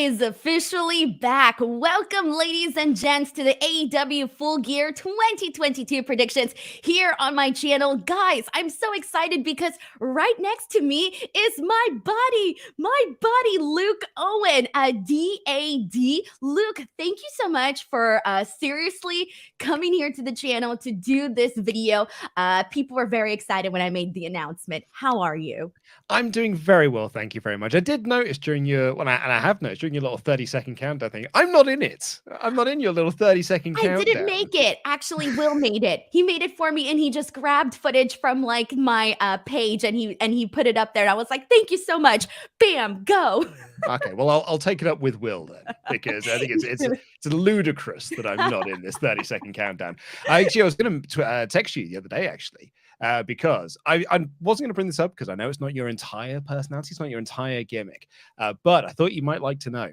is officially back. Welcome, ladies and gents, to the AEW Full Gear 2022 predictions here on my channel. Guys, I'm so excited because right next to me is my buddy, Luke Owen, DAD. Luke, thank you so much for seriously coming here to the channel to do this video. People were very excited when I made the announcement. How are you? I'm doing very well, thank you very much. I did notice during your, and I have noticed during your little 30-second countdown thing, I'm not in it. I'm not in your little 30-second countdown. I didn't make it. Actually, Will made it. He made it for me, and he just grabbed footage from like my page, and he put it up there. And I was like, "Thank you so much." Bam, go. Okay, well, I'll take it up with Will then, because I think it's ludicrous that I'm not in this 30-second countdown. I was going to text you the other day, actually. Because I wasn't going to bring this up because I know it's not your entire personality, it's not your entire gimmick, but I thought you might like to know.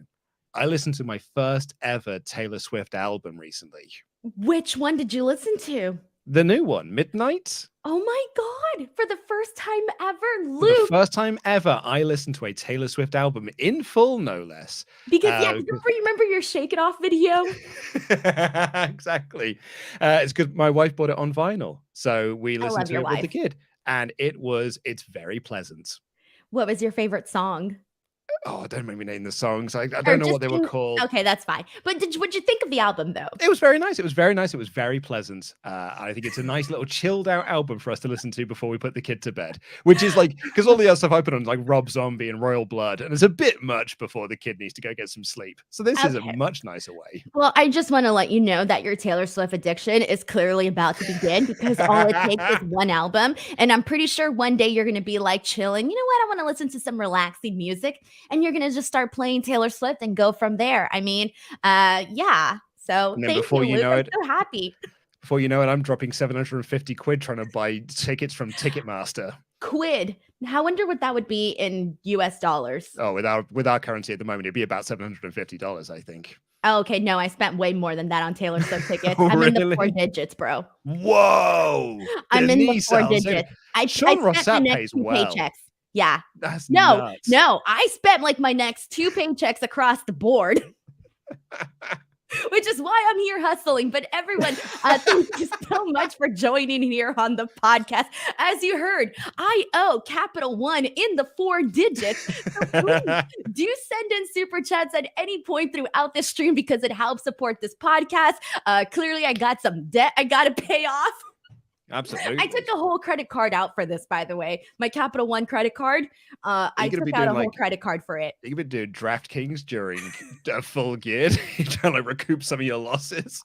I listened to my first ever Taylor Swift album recently. Which one did you listen to? The new one, Midnight. Oh my God, for the first time ever, Luke. For the first time ever, I listened to a Taylor Swift album in full, no less. Because, remember your Shake It Off video? Exactly. It's because my wife bought it on vinyl. So we listened to it with the kid. And it's very pleasant. What was your favorite song? Oh, don't make me name the songs. I don't know what they were called. Okay, that's fine. But what'd you think of the album, though? It was very nice. It was very nice. It was very pleasant. I think it's a nice little chilled out album for us to listen to before we put the kid to bed, which is like, because all the other stuff I put on is like Rob Zombie and Royal Blood, and it's a bit much before the kid needs to go get some sleep. So this is a much nicer way. Well, I just want to let you know that your Taylor Swift addiction is clearly about to begin because all it takes is one album. And I'm pretty sure one day you're going to be like chilling. You know what? I want to listen to some relaxing music. And you're going to just start playing Taylor Swift and go from there. I mean, yeah. So thank you, Luke. I'm so happy. Before you know it, I'm dropping 750 quid trying to buy tickets from Ticketmaster. Quid. I wonder what that would be in US dollars. Oh, with our currency at the moment, it'd be about $750, I think. Oh, okay. No, I spent way more than that on Taylor Swift tickets. I'm in the 4 digits, bro. Whoa. I'm in the 4 digits. I spent my next 2 paychecks. Yeah. That's no. I spent like my next 2 paychecks across the board. Which is why I'm here hustling. But everyone, thank you so much for joining here on the podcast. As you heard, I owe Capital One in the 4 digits. So please do send in super chats at any point throughout this stream because it helps support this podcast. Clearly, I got some debt I got to pay off. Absolutely. I took a whole credit card out for this, by the way. My Capital One credit card. I took out a whole credit card for it. You're going to be doing DraftKings during Full Gear. You're trying to recoup some of your losses.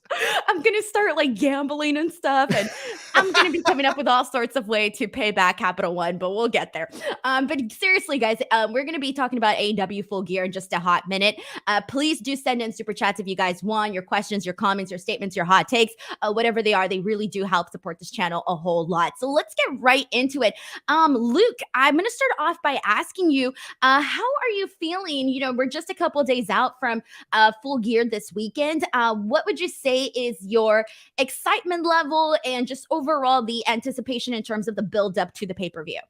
I'm going to start like gambling and stuff. And I'm going to be coming up with all sorts of ways to pay back Capital One, but we'll get there. But seriously, guys, we're going to be talking about AEW Full Gear in just a hot minute. Please do send in super chats if you guys want. Your questions, your comments, your statements, your hot takes, whatever they are. They really do help support this channel a whole lot. So let's get right into it. Luke, I'm going to start off by asking you, how are you feeling? You know, we're just a couple of days out from Full Gear this weekend. What would you say is your excitement level and just overall the anticipation in terms of the build up to the pay-per-view?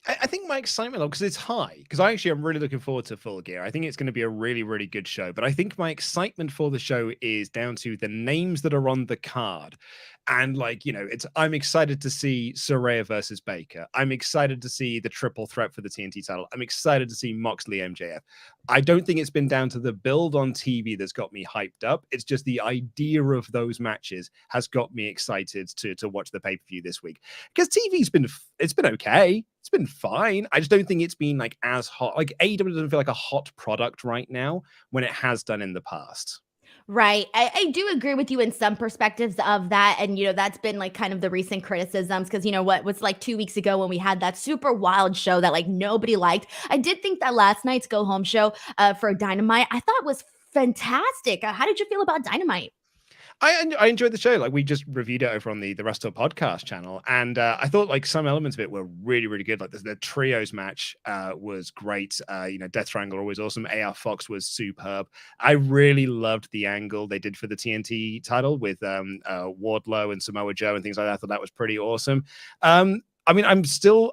I think my excitement level, because it's high, because I'm really looking forward to Full Gear. I think it's going to be a really, really good show. But I think my excitement for the show is down to the names that are on the card. And like, you know, I'm excited to see Saraya versus Baker. I'm excited to see the triple threat for the TNT title. I'm excited to see Moxley MJF. I don't think it's been down to the build on TV that's got me hyped up. It's just the idea of those matches has got me excited to watch the pay-per-view this week. Because TV's been okay. It's been fine. I just don't think it's been like as hot. Like AEW doesn't feel like a hot product right now when it has done in the past. Right. I do agree with you in some perspectives of that. And, you know, that's been like kind of the recent criticisms because, you know, what was like 2 weeks ago when we had that super wild show that like nobody liked. I did think that last night's go home show for Dynamite, I thought was fantastic. How did you feel about Dynamite? I enjoyed the show. Like we just reviewed it over on the WrestleTalk podcast channel, and I thought like some elements of it were really, really good. Like the trios match was great. You know, Death Triangle always awesome. AR Fox was superb. I really loved the angle they did for the TNT title with Wardlow and Samoa Joe and things like that. I thought that was pretty awesome. I mean,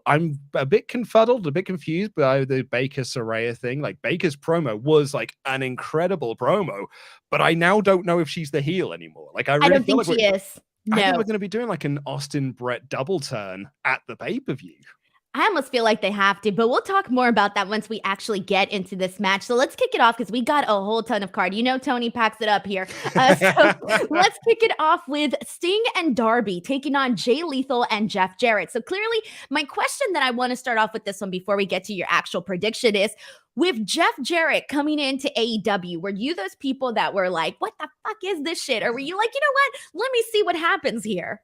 I'm a bit confuddled, a bit confused by the Baker Saraya thing. Like, Baker's promo was like an incredible promo, but I now don't know if she's the heel anymore. Like, I I really don't feel think like she is. I think No. we're going to be doing like an Austin Brett double turn at the pay-per-view. I almost feel like they have to, but we'll talk more about that once we actually get into this match. So let's kick it off because we got a whole ton of card. You know, Toni packs it up here. So let's kick it off with Sting and Darby taking on Jay Lethal and Jeff Jarrett. So clearly, my question that I want to start off with this one before we get to your actual prediction is, with Jeff Jarrett coming into AEW, were you those people that were like, what the fuck is this shit? Or were you like, you know what? Let me see what happens here.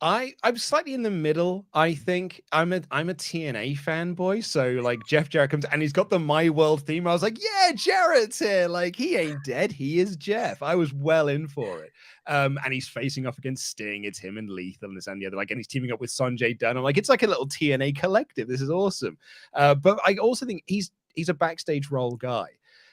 I'm slightly in the middle. I think I'm a TNA fanboy, so like Jeff Jarrett comes and he's got the My World theme. I was like, yeah, Jarrett's here. Like, he ain't dead. He is Jeff. I was well in for it. And he's facing off against Sting. It's him and Lethal and this and the other. Like, and he's teaming up with Sanjay Dutt. I'm like, it's like a little TNA collective. This is awesome. But I also think he's a backstage role guy.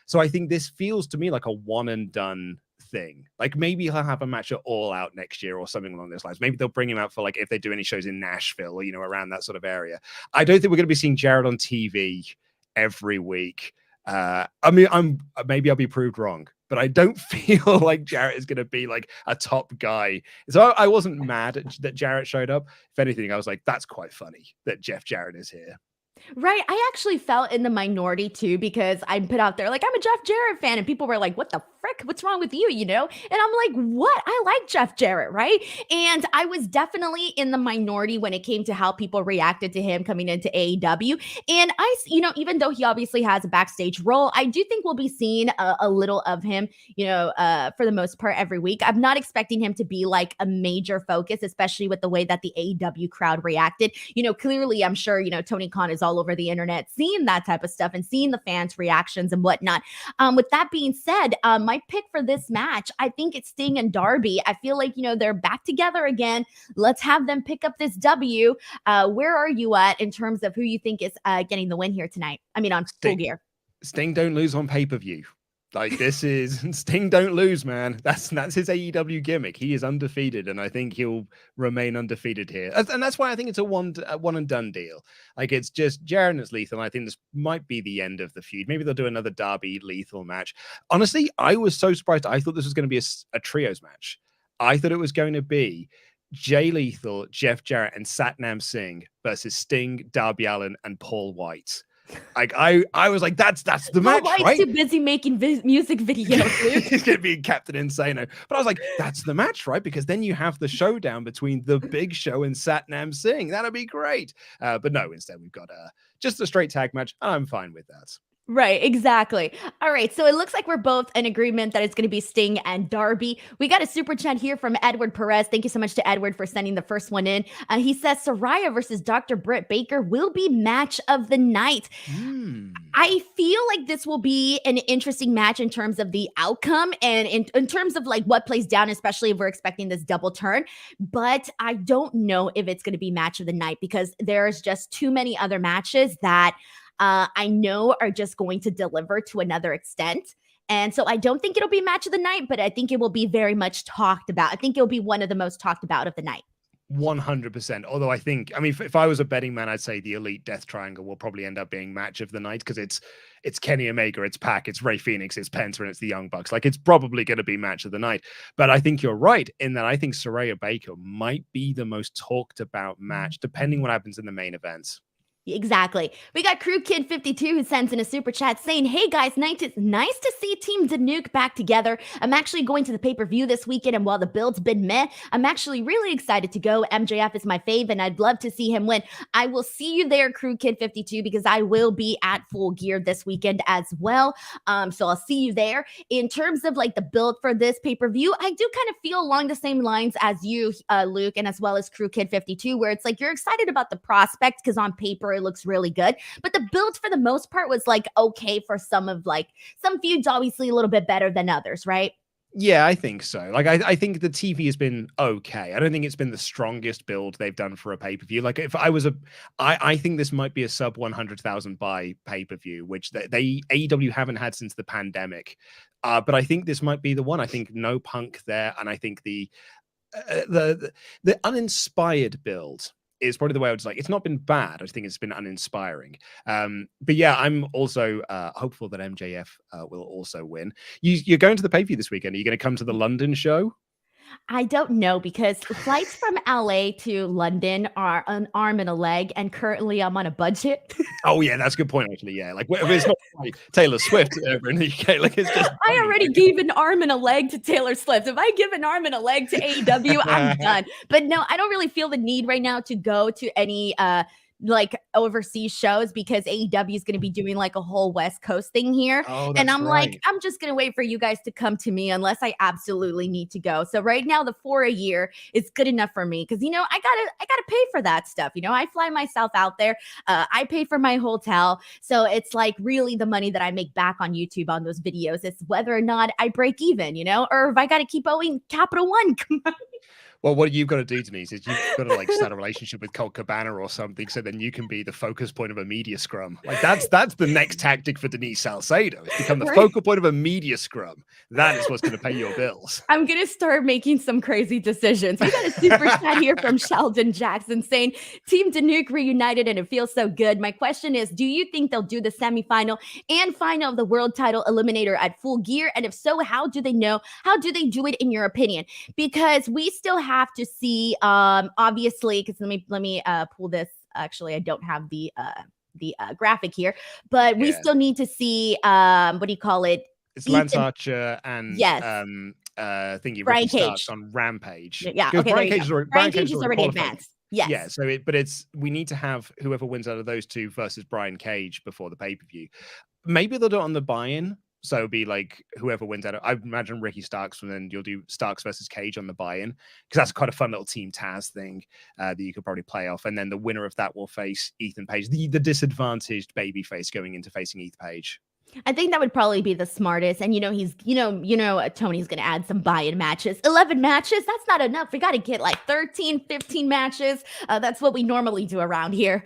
So I think this feels to me like a one and done thing. Like, maybe he'll have a match at All Out next year or something along those lines. Maybe they'll bring him out for like if they do any shows in Nashville or, you know, around that sort of area. I don't think we're going to be seeing Jarrett on TV every week. I mean, maybe I'll be proved wrong, but I don't feel like Jarrett is going to be like a top guy. So I wasn't mad that Jarrett showed up. If anything, I was like, that's quite funny that Jeff Jarrett is here. Right. I actually felt in the minority too, because I put out there, like, I'm a Jeff Jarrett fan. And people were like, what the frick? What's wrong with you? You know? And I'm like, what? I like Jeff Jarrett. Right. And I was definitely in the minority when it came to how people reacted to him coming into AEW. And you know, even though he obviously has a backstage role, I do think we'll be seeing a little of him, you know, for the most part every week. I'm not expecting him to be like a major focus, especially with the way that the AEW crowd reacted. You know, clearly, I'm sure, you know, Tony Khan is all over the internet seeing that type of stuff and seeing the fans' reactions and whatnot. With that being said, my pick for this match, I think it's Sting and Darby. I feel like, you know, they're back together again. Let's have them pick up this W. Where are you at in terms of who you think is getting the win here tonight? I mean, on Full Gear. Sting don't lose on pay-per-view. Like, this is Sting don't lose, man. That's his AEW gimmick. He is undefeated, and I think he'll remain undefeated here. And that's why I think it's a one and done deal. Like, it's just Jarrett and Lethal. And I think this might be the end of the feud. Maybe they'll do another Darby Lethal match. Honestly, I was so surprised. I thought this was going to be a trios match. I thought it was going to be Jay Lethal, Jeff Jarrett, and Satnam Singh versus Sting, Darby Allin, and Paul White. Like, I was like, that's the match, White's right? too busy making music videos. He's gonna be Captain Insano. But I was like, that's the match, right? Because then you have the showdown between the Big Show and Satnam Singh. That'd be great. But no, instead we've got just a straight tag match. I'm fine with that. Right, exactly. All right, so it looks like we're both in agreement that it's going to be Sting and Darby. We got a super chat here from Edward Perez. Thank you so much to Edward for sending the first one in. He says Saraya versus Dr. Britt Baker will be match of the night. I feel like this will be an interesting match in terms of the outcome and in terms of like what plays down, especially if we're expecting this double turn. But I don't know if it's going to be match of the night because there's just too many other matches that I know are just going to deliver to another extent. And so I don't think it'll be match of the night, but I think it will be very much talked about. I think it'll be one of the most talked about of the night. 100%. Although I think, I mean, if I was a betting man, I'd say the Elite Death Triangle will probably end up being match of the night because it's Kenny Omega, it's Pac, it's Rey Fenix, it's Penta, and it's the Young Bucks. Like, it's probably going to be match of the night. But I think you're right in that I think Saraya Baker might be the most talked about match, depending what happens in the main event. Exactly. We got Crew Kid 52 who sends in a super chat saying, hey guys, nice to see Team Danuke back together. I'm actually going to the pay-per-view this weekend, and while the build's been meh, I'm actually really excited to go. MJF is my fave, and I'd love to see him win. I will see you there, Crew Kid 52, because I will be at Full Gear this weekend as well. So I'll see you there. In terms of like the build for this pay-per-view, I do kind of feel along the same lines as you, Luke, and as well as Crew Kid 52, where it's like you're excited about the prospect because on paper it looks really good, but the build for the most part was like okay for some feuds, obviously a little bit better than others, right? Yeah, I think so. Like, I think the TV has been okay. I don't think it's been the strongest build they've done for a pay-per-view. Like, if I was I think this might be a sub 100,000 buy pay-per-view, which they AEW haven't had since the pandemic. But I think this might be the one. I think no Punk there, and I think the uninspired build is probably the way I was like, it's not been bad. I think it's been uninspiring. But yeah, I'm also hopeful that MJF will also win. You're going to the pay-per-view this weekend. Are you going to come to the London show? I don't know, because flights from LA to London are an arm and a leg, and currently I'm on a budget. Oh yeah, that's a good point actually. Yeah, like it's not like Taylor Swift over in the UK. Like it's just I already gave an arm and a leg to Taylor Swift. If I give an arm and a leg to AEW, I'm done. But no, I don't really feel the need right now to go to any like overseas shows, because AEW is going to be doing like a whole West Coast thing here. Oh, and I'm right. like, I'm just going to wait for you guys to come to me unless I absolutely need to go. So right now, the 4 a year is good enough for me, because, you know, I gotta pay for that stuff. You know, I fly myself out there. I pay for my hotel. So it's like really the money that I make back on YouTube on those videos. It's whether or not I break even, you know, or if I got to keep owing Capital One. Well, what you've got to do, Denise, is you've got to like start a relationship with Colt Cabana or something, so then you can be the focus point of a media scrum. Like that's the next tactic for Denise Salcedo. It's become the focal point of a media scrum. That is what's going to pay your bills. I'm going to start making some crazy decisions. We got a super chat here from Sheldon Jackson saying, Team Danuke reunited and it feels so good. My question is, do you think they'll do the semifinal and final of the world title eliminator at Full Gear? And if so, how do they know? How do they do it in your opinion? Because we still have to see, obviously, because let me pull this. Actually, I don't have the graphic here, but we still need to see, what do you call it? It's Lance Archer and thingy Brian Ricky Cage Starks on Rampage. Yeah, okay, Brian Cage is already advanced. Yes. Yeah, so we need to have whoever wins out of those two versus Brian Cage before the pay-per-view. Maybe they'll do it on the buy-in. So it'll be like whoever wins out. I imagine Ricky Starks, and then you'll do Starks versus Cage on the buy-in, because that's quite a fun little Team Taz thing that you could probably play off. And then the winner of that will face Ethan Page, the disadvantaged babyface going into facing Ethan Page. I think that would probably be the smartest. And Tony's going to add some buy-in matches. 11 matches, that's not enough. We got to get like 13, 15 matches. That's what we normally do around here.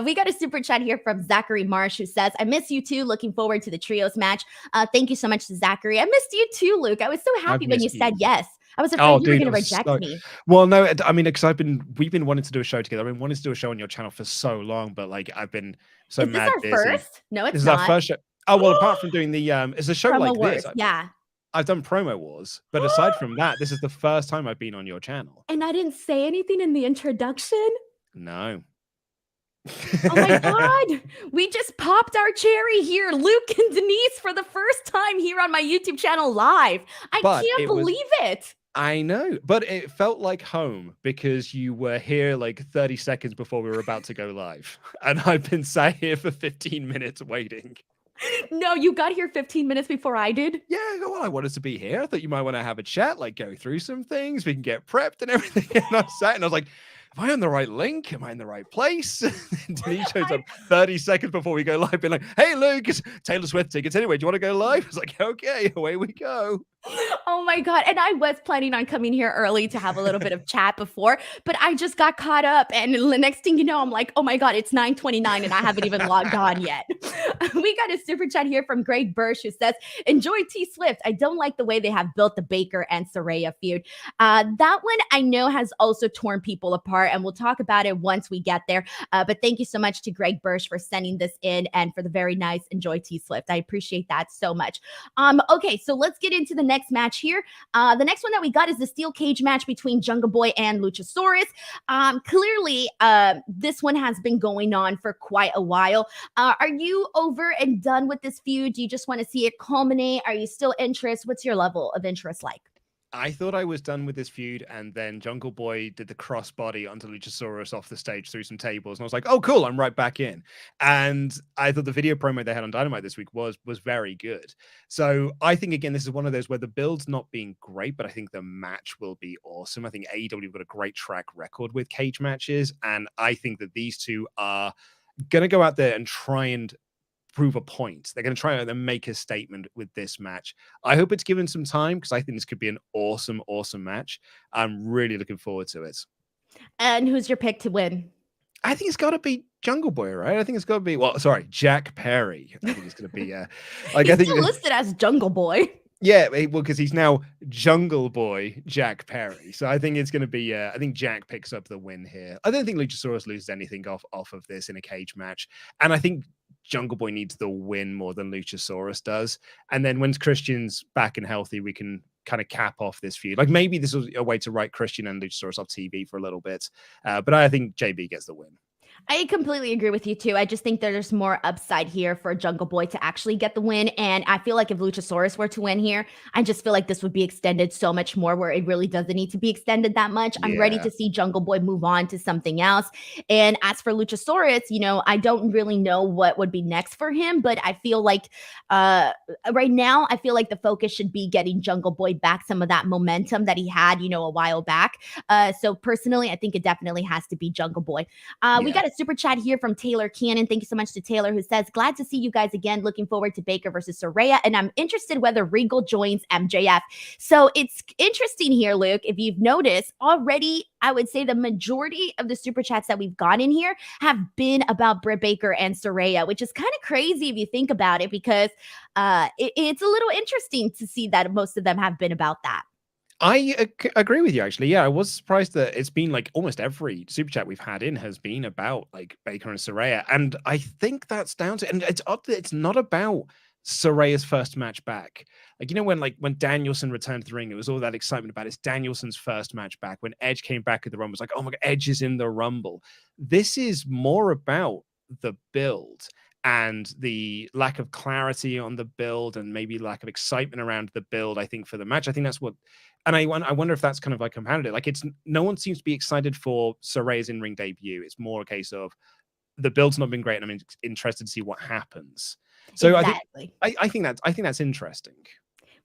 We got a super chat here from Zachary Marsh, who says, I miss you too. Looking forward to the trios match. Thank you so much to Zachary. I missed you too, Luke. I was so happy when you said yes. I was afraid you were going to reject me. Well, no, I mean, because we've been wanting to do a show together. I've been wanting to do a show on your channel for so long, but like I've been so mad busy. Is this our first? No, it's not. This is our first show. Oh, well, apart from doing the, it's a show Promo like Wars. this. Yeah. I've done Promo Wars, but aside from that, this is the first time I've been on your channel. And I didn't say anything in the introduction? No. Oh my God. We just popped our cherry here. Luke and Denise for the first time here on my YouTube channel live. I can't believe it. I know, but it felt like home because you were here like 30 seconds before we were about to go live. And I've been sat here for 15 minutes waiting. No, you got here 15 minutes before I did. Yeah, well, I wanted to be here. I thought you might want to have a chat, like go through some things. We can get prepped and everything. And I sat and I was like, am I on the right link? Am I in the right place? Denise shows up 30 seconds before we go live, being like, hey, Luke, it's Taylor Swift tickets anyway. Do you want to go live? I was like, okay, away we go. Oh my God. And I was planning on coming here early to have a little bit of chat before, but I just got caught up. And the next thing you know, I'm like, oh my God, it's 9:29 and I haven't even logged on yet. We got a super chat here from Greg Bursch, who says, enjoy T Swift. I don't like the way they have built the Baker and Saraya feud. That one I know has also torn people apart, and we'll talk about it once we get there. But thank you so much to Greg Bursch for sending this in and for the very nice enjoy T Swift. I appreciate that so much. Okay, so let's get into the next match here. The next one that we got is the steel cage match between Jungle Boy and Luchasaurus. Clearly, this one has been going on for quite a while. Are you over and done with this feud? Do you just want to see it culminate? Are you still interested? What's your level of interest like? I thought I was done with this feud, and then Jungle Boy did the crossbody onto Luchasaurus off the stage through some tables, and I was like, oh, cool, I'm right back in. And I thought the video promo they had on Dynamite this week was very good. So I think, again, this is one of those where the build's not being great, but I think the match will be awesome. I think AEW got a great track record with cage matches, and I think that these two are going to go out there and try and prove a point. They're going to try and make a statement with this match. I hope it's given some time, because I think this could be an awesome match. I'm really looking forward to it. And who's your pick to win? I think it's got to be Jungle Boy, right? I think it's got to be, Jack Perry. I think it's going to be, He's still listed as Jungle Boy. Yeah, well, because he's now Jungle Boy Jack Perry. So I think it's going to be. I think Jack picks up the win here. I don't think Luchasaurus loses anything off of this in a cage match, and I think Jungle Boy needs the win more than Luchasaurus does. And then when Christian's back and healthy, we can kind of cap off this feud. Like maybe this was a way to write Christian and Luchasaurus off TV for a little bit, but I think JB gets the win. I completely agree with you too. I just think there's more upside here for Jungle Boy to actually get the win. And I feel like if Luchasaurus were to win here, I just feel like this would be extended so much more where it really doesn't need to be extended that much. I'm ready to see Jungle Boy move on to something else. And as for Luchasaurus, I don't really know what would be next for him, but I feel like right now, I feel like the focus should be getting Jungle Boy back some of that momentum that he had, a while back. So personally, I think it definitely has to be Jungle Boy. We got a super chat here from Taylor Cannon. Thank you so much to Taylor, who says, glad to see you guys again. Looking forward to Baker versus Saraya. And I'm interested whether Regal joins MJF. So it's interesting here, Luke. If you've noticed already, I would say the majority of the super chats that we've gotten here have been about Britt Baker and Saraya, which is kind of crazy if you think about it, because it's a little interesting to see that most of them have been about that. I agree with you, actually. Yeah, I was surprised that it's been like almost every super chat we've had in has been about like Baker and Saraya. And I think that's down to, and it's odd that it's not about Saraya's first match back. Like, when Danielson returned to the ring, it was all that excitement about it's Danielson's first match back. When Edge came back at the Rumble, it was like, oh my God, Edge is in the Rumble. This is more about the build and the lack of clarity on the build and maybe lack of excitement around the build, I think, for the match. I think that's what, and I wonder if that's kind of like compounded it. Like, no one seems to be excited for Saraya's in-ring debut. It's more a case of the build's not been great, and I'm interested to see what happens. So exactly. I think that's interesting.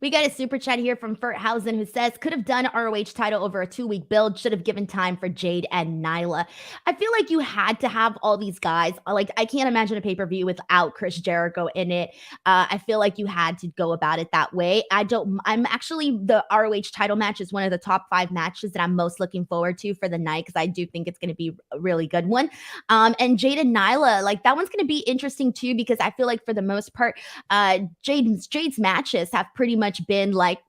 We got a super chat here from Ferthausen, who says, could have done ROH title over a 2-week build. Should have given time for Jade and Nyla. I feel like you had to have all these guys. Like, I can't imagine a pay-per-view without Chris Jericho in it. I feel like you had to go about it that way. I'm actually, the ROH title match is one of the top 5 matches that I'm most looking forward to for the night, because I do think it's going to be a really good one. And Jade and Nyla, like, that one's going to be interesting too, because I feel like for the most part, Jade's matches have pretty much been like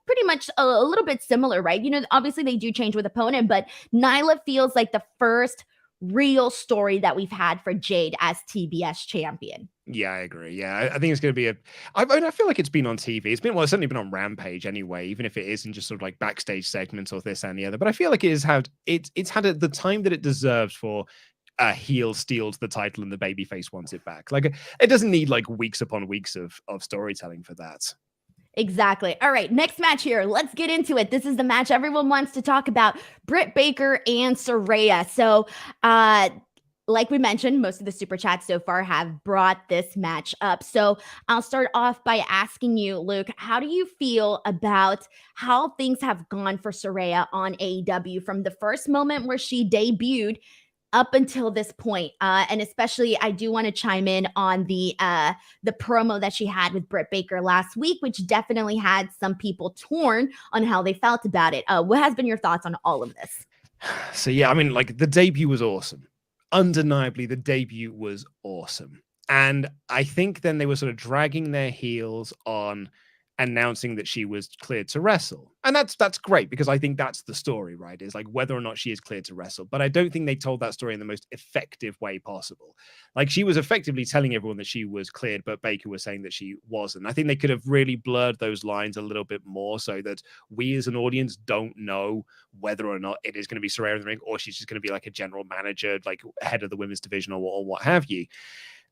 a little bit similar, right? Obviously they do change with opponent, but Nyla feels like the first real story that we've had for Jade as TBS champion. Yeah, I agree. Yeah, I think it's going to be I feel like it's been on TV. It's certainly been on Rampage anyway, even if it isn't just sort of like backstage segments or this and the other. But I feel like it's had the time that it deserves for a heel steals the title and the babyface wants it back. Like, it doesn't need like weeks upon weeks of storytelling for that. Exactly. All right, next match here. Let's get into it. This is the match everyone wants to talk about, Britt Baker and Saraya. So, like we mentioned, most of the super chats so far have brought this match up. So I'll start off by asking you, Luke, how do you feel about how things have gone for Saraya on AEW from the first moment where she debuted up until this point? And especially, I do want to chime in on the promo that she had with Britt Baker last week, which definitely had some people torn on how they felt about it. What has been your thoughts on all of this? So yeah, I mean, like, the debut was awesome. Undeniably, the debut was awesome. And I think then they were sort of dragging their heels on announcing that she was cleared to wrestle. And that's great, because I think that's the story, right? Is like whether or not she is cleared to wrestle. But I don't think they told that story in the most effective way possible. Like, she was effectively telling everyone that she was cleared, but Baker was saying that she wasn't. I think they could have really blurred those lines a little bit more so that we as an audience don't know whether or not it is going to be Saraya in the ring, or she's just going to be like a general manager, like head of the women's division or what have you.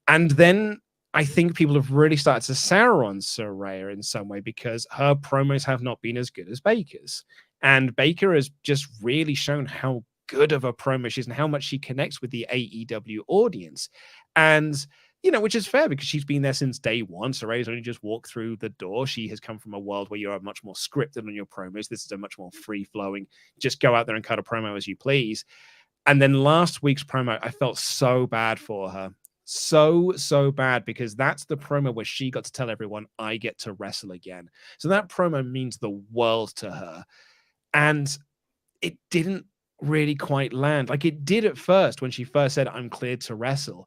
And then I think people have really started to sour on Saraya in some way, because her promos have not been as good as Baker's. And Baker has just really shown how good of a promo she is and how much she connects with the AEW audience. And, which is fair, because she's been there since day one. Saraya's only just walked through the door. She has come from a world where you're much more scripted on your promos. This is a much more free-flowing, just go out there and cut a promo as you please. And then last week's promo, I felt so bad for her. So bad, because that's the promo where she got to tell everyone, I get to wrestle again. So that promo means the world to her. And it didn't really quite land. Like, it did at first when she first said, I'm cleared to wrestle.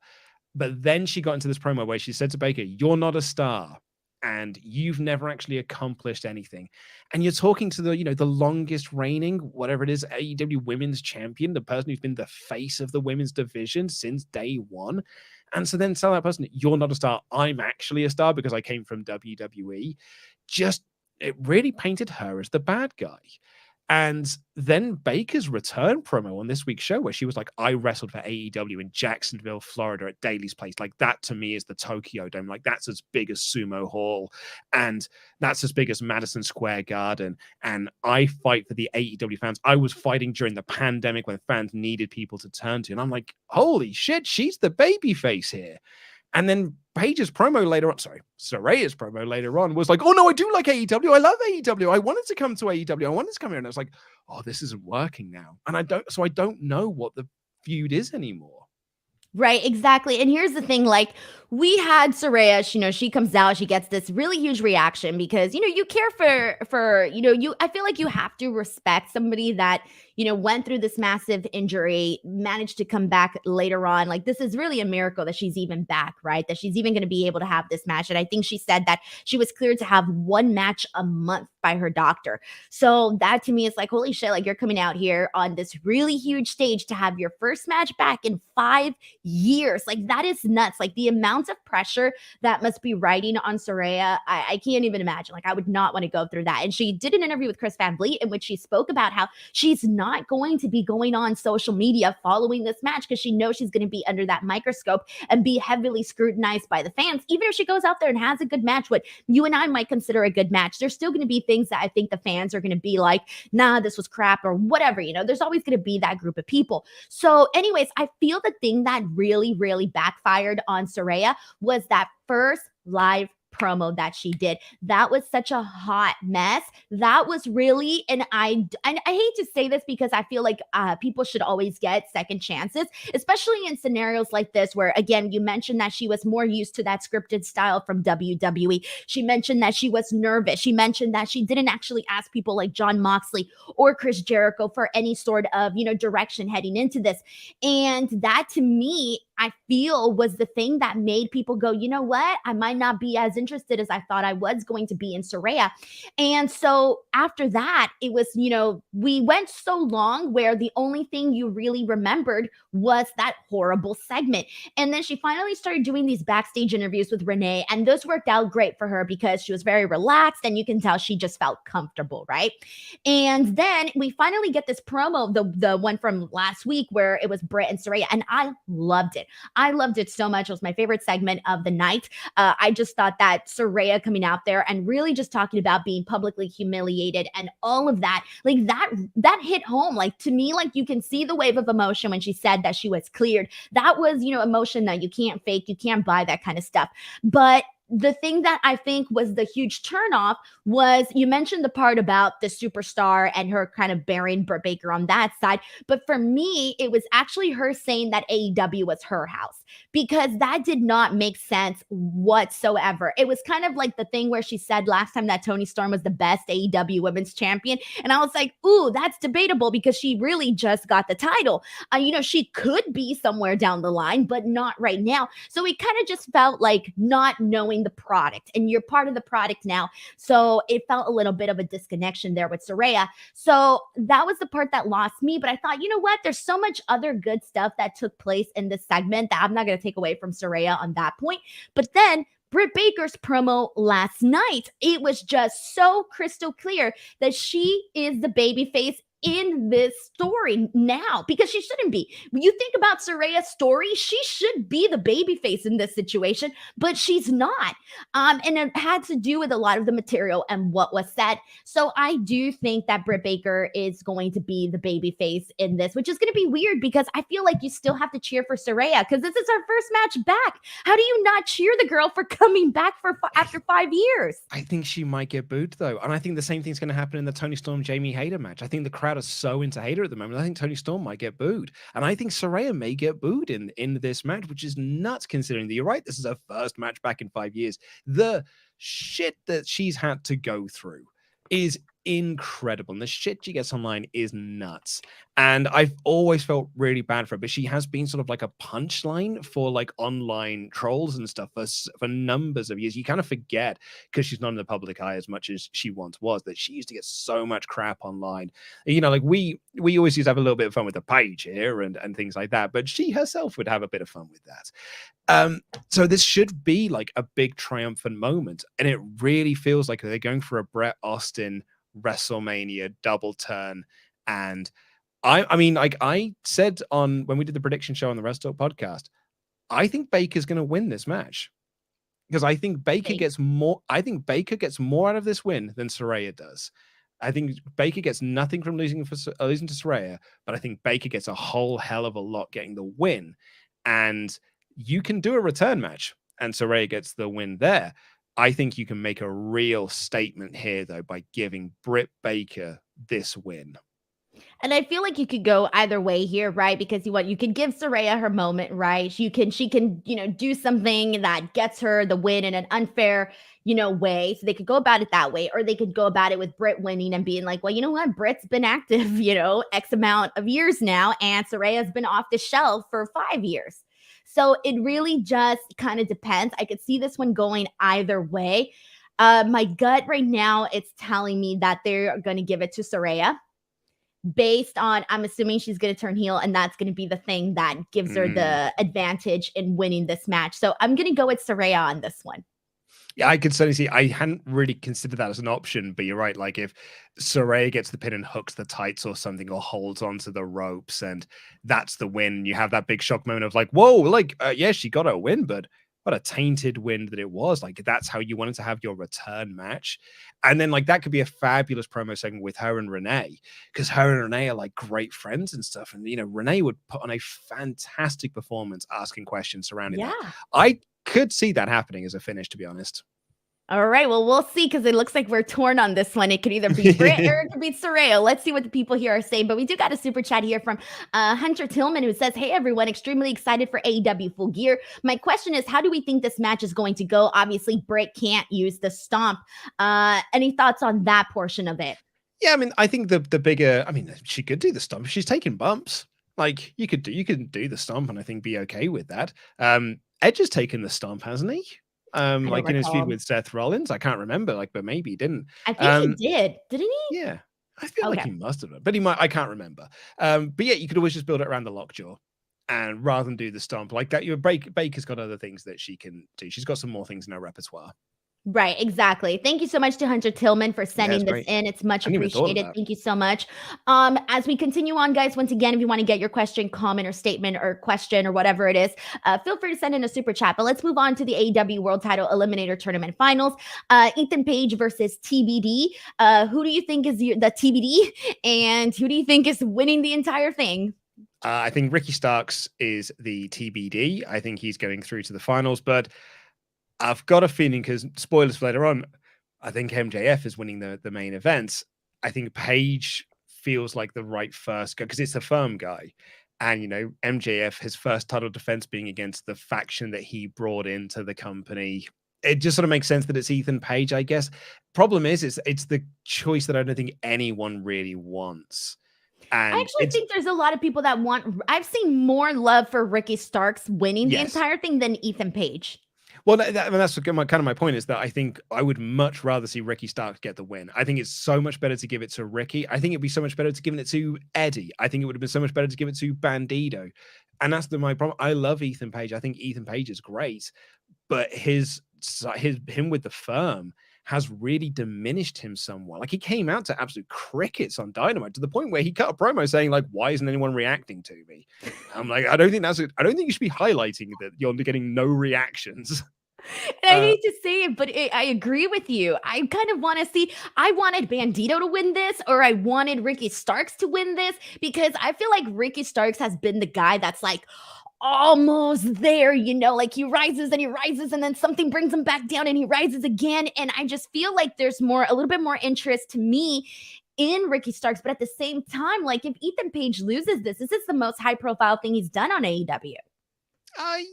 But then she got into this promo where she said to Baker, you're not a star. and you've never actually accomplished anything. And you're talking to the longest reigning, whatever it is, AEW Women's Champion, the person who's been the face of the women's division since day one. And so then tell that person, you're not a star, I'm actually a star because I came from WWE. It really painted her as the bad guy. And then Baker's return promo on this week's show, where she was like, I wrestled for AEW in Jacksonville, Florida at Daly's Place. Like, that to me is the Tokyo Dome. Like, that's as big as Sumo Hall. And that's as big as Madison Square Garden. And I fight for the AEW fans. I was fighting during the pandemic when fans needed people to turn to. And I'm like, holy shit, she's the baby face here. And then Saraya's promo later on was like, oh no, I do like AEW. I love AEW. I wanted to come to AEW. I wanted to come here. And I was like, oh, this isn't working now. And I don't know what the feud is anymore. Right, exactly. And here's the thing, like, we had Saraya, she comes out, she gets this really huge reaction because, you care for, I feel like you have to respect somebody that, went through this massive injury, managed to come back later on. Like, this is really a miracle that she's even back, right? That she's even going to be able to have this match. And I think she said that she was cleared to have one match a month by her doctor. So that to me is like, holy shit, like, you're coming out here on this really huge stage to have your first match back in 5 years. Like, that is nuts. Like, the amount of pressure that must be riding on Saraya, I can't even imagine. Like, I would not want to go through that. And she did an interview with Chris Van Vliet in which she spoke about how she's not going to be going on social media following this match because she knows she's going to be under that microscope and be heavily scrutinized by the fans. Even if she goes out there and has a good match, what you and I might consider a good match, there's still going to be things that I think the fans are going to be like, nah, this was crap or whatever. There's always going to be that group of people. So anyways, I feel the thing that really, really backfired on Saraya was that first live promo that she did. That was such a hot mess. That was really, and I hate to say this because I feel like people should always get second chances, especially in scenarios like this where, again, you mentioned that she was more used to that scripted style from WWE. She mentioned that she was nervous. She mentioned that she didn't actually ask people like Jon Moxley or Chris Jericho for any sort of, direction heading into this. And that to me, I feel was the thing that made people go, you know what? I might not be as interested as I thought I was going to be in Saraya. And so after that, it was, we went so long where the only thing you really remembered was that horrible segment. And then she finally started doing these backstage interviews with Renee. And those worked out great for her because she was very relaxed and you can tell she just felt comfortable, right? And then we finally get this promo, the one from last week where it was Britt and Saraya. And I loved it. I loved it so much. It was my favorite segment of the night. I just thought that Saraya coming out there and really just talking about being publicly humiliated and all of that, like that hit home. Like, to me, like, you can see the wave of emotion when she said that she was cleared. That was, emotion that you can't fake. You can't buy that kind of stuff. But the thing that I think was the huge turnoff was, you mentioned the part about the superstar and her kind of burying Britt Baker on that side. But for me, it was actually her saying that AEW was her house, because that did not make sense whatsoever. It was kind of like the thing where she said last time that Toni Storm was the best AEW women's champion. And I was like, ooh, that's debatable because she really just got the title. She could be somewhere down the line, but not right now. So it kind of just felt like not knowing the product, and you're part of the product now. So it felt a little bit of a disconnection there with Saraya. So that was the part that lost me. But I thought, you know what? There's so much other good stuff that took place in this segment that I'm not going to take away from Saraya on that point. But then Britt Baker's promo last night, it was just so crystal clear that she is the babyface in this story now, because she shouldn't be. When you think about Saraya's story, she should be the babyface in this situation, but she's not. And it had to do with a lot of the material and what was said. So I do think that Britt Baker is going to be the babyface in this, which is going to be weird because I feel like you still have to cheer for Saraya because this is her first match back. How do you not cheer the girl for coming back after 5 years? I think she might get booed though, and I think the same thing's going to happen in the Toni Storm Jamie Hayter match. I think the crowd are so into Hayter at the moment. I think Toni Storm might get booed, and I think Saraya may get booed in this match, which is nuts considering that you're right. This is her first match back in 5 years. The shit that she's had to go through is incredible. And the shit she gets online is nuts. And I've always felt really bad for her, but she has been sort of like a punchline for like online trolls and stuff for numbers of years. You kind of forget, because she's not in the public eye as much as she once was, that she used to get so much crap online. You know, like we always used to have a little bit of fun with the page here and things like that, but she herself would have a bit of fun with that. So this should be like a big triumphant moment, and it really feels like they're going for a Bret Austin WrestleMania double turn. And I mean, like I said on when we did the prediction show on the WrestleTalk podcast, I think Baker's going to win this match, because I think Baker gets more. I think Baker gets more out of this win than Saraya does. I think Baker gets nothing from losing to Saraya, but I think Baker gets a whole hell of a lot getting the win. And you can do a return match, and Saraya gets the win there. I think you can make a real statement here, though, by giving Britt Baker this win. And I feel like you could go either way here, right? Because you can give Saraya her moment, right? She can, do something that gets her the win in an unfair, way. So they could go about it that way, or they could go about it with Britt winning and being like, well, you know what? Britt's been active, X amount of years now, and Saraya's been off the shelf for 5 years. So it really just kind of depends. I could see this one going either way. My gut right now, it's telling me that they're going to give it to Saraya, based on, I'm assuming she's going to turn heel, and that's going to be the thing that gives her the advantage in winning this match. So I'm going to go with Saraya on this one. Yeah, I could certainly see. I hadn't really considered that as an option, but you're right. Like if Saraya gets the pin and hooks the tights or something, or holds onto the ropes, and that's the win, you have that big shock moment of like, whoa, like, yeah, she got a win, but what a tainted win that it was. Like, that's how you wanted to have your return match. And then like that could be a fabulous promo segment with her and Renee, because her and Renee are like great friends and stuff. And, Renee would put on a fantastic performance asking questions surrounding that. I could see that happening as a finish, to be honest. All right, well, we'll see, because it looks like we're torn on this one. It could either be Britt or it could be Saraya. Let's see what the people here are saying. But we do got a super chat here from Hunter Tillman, who says, hey, everyone, extremely excited for AEW Full Gear. My question is, how do we think this match is going to go? Obviously, Britt can't use the stomp. Any thoughts on that portion of it? Yeah, I mean, I think the bigger, I mean, she could do the stomp. She's taking bumps. Like you could do the stomp, and I think be okay with that. Edge has taken the stomp, hasn't he? Like in his feud with Seth Rollins, I can't remember, like, but maybe he didn't. I think he did, didn't he? Yeah, I feel like he must have, but he might. I can't remember. But yeah, you could always just build it around the lockjaw, and rather than do the stomp like that, Baker's got other things that she can do. She's got some more things in her repertoire. Right, exactly. Thank you so much to Hunter Tillman for sending this in. It's much appreciated. Thank you so much. As we continue on, guys, once again, if you want to get your question, comment, or statement, or question, or whatever it is, feel free to send in a super chat. But let's move on to the AEW World Title Eliminator Tournament Finals. Ethan Page versus TBD. Who do you think is the TBD? And who do you think is winning the entire thing? I think Ricky Starks is the TBD. I think he's going through to the finals, but I've got a feeling, because spoilers for later on, I think MJF is winning the main event. I think Page feels like the right first guy, because it's a firm guy. And, MJF, his first title defense being against the faction that he brought into the company. It just sort of makes sense that it's Ethan Page, I guess. Problem is, it's the choice that I don't think anyone really wants. And I actually think there's a lot of people that want. I've seen more love for Ricky Starks winning the entire thing than Ethan Page. Well, that's my point, is that I think I would much rather see Ricky Starks get the win. I think it's so much better to give it to Ricky. I think it'd be so much better to give it to Eddie. I think it would have been so much better to give it to Bandito. And that's my problem. I love Ethan Page. I think Ethan Page is great, but him with the firm has really diminished him somewhat. Like, he came out to absolute crickets on Dynamite, to the point where he cut a promo saying, like, why isn't anyone reacting to me? I'm like, I don't think you should be highlighting that you're getting no reactions. And I hate to say it, but I agree with you. I kind of want to see, I wanted Bandito to win this, or I wanted Ricky Starks to win this, because I feel like Ricky Starks has been the guy that's like almost there, like he rises and then something brings him back down and he rises again. And I just feel like there's a little bit more interest to me in Ricky Starks. But at the same time, like, if Ethan Page loses this is the most high profile thing he's done on AEW.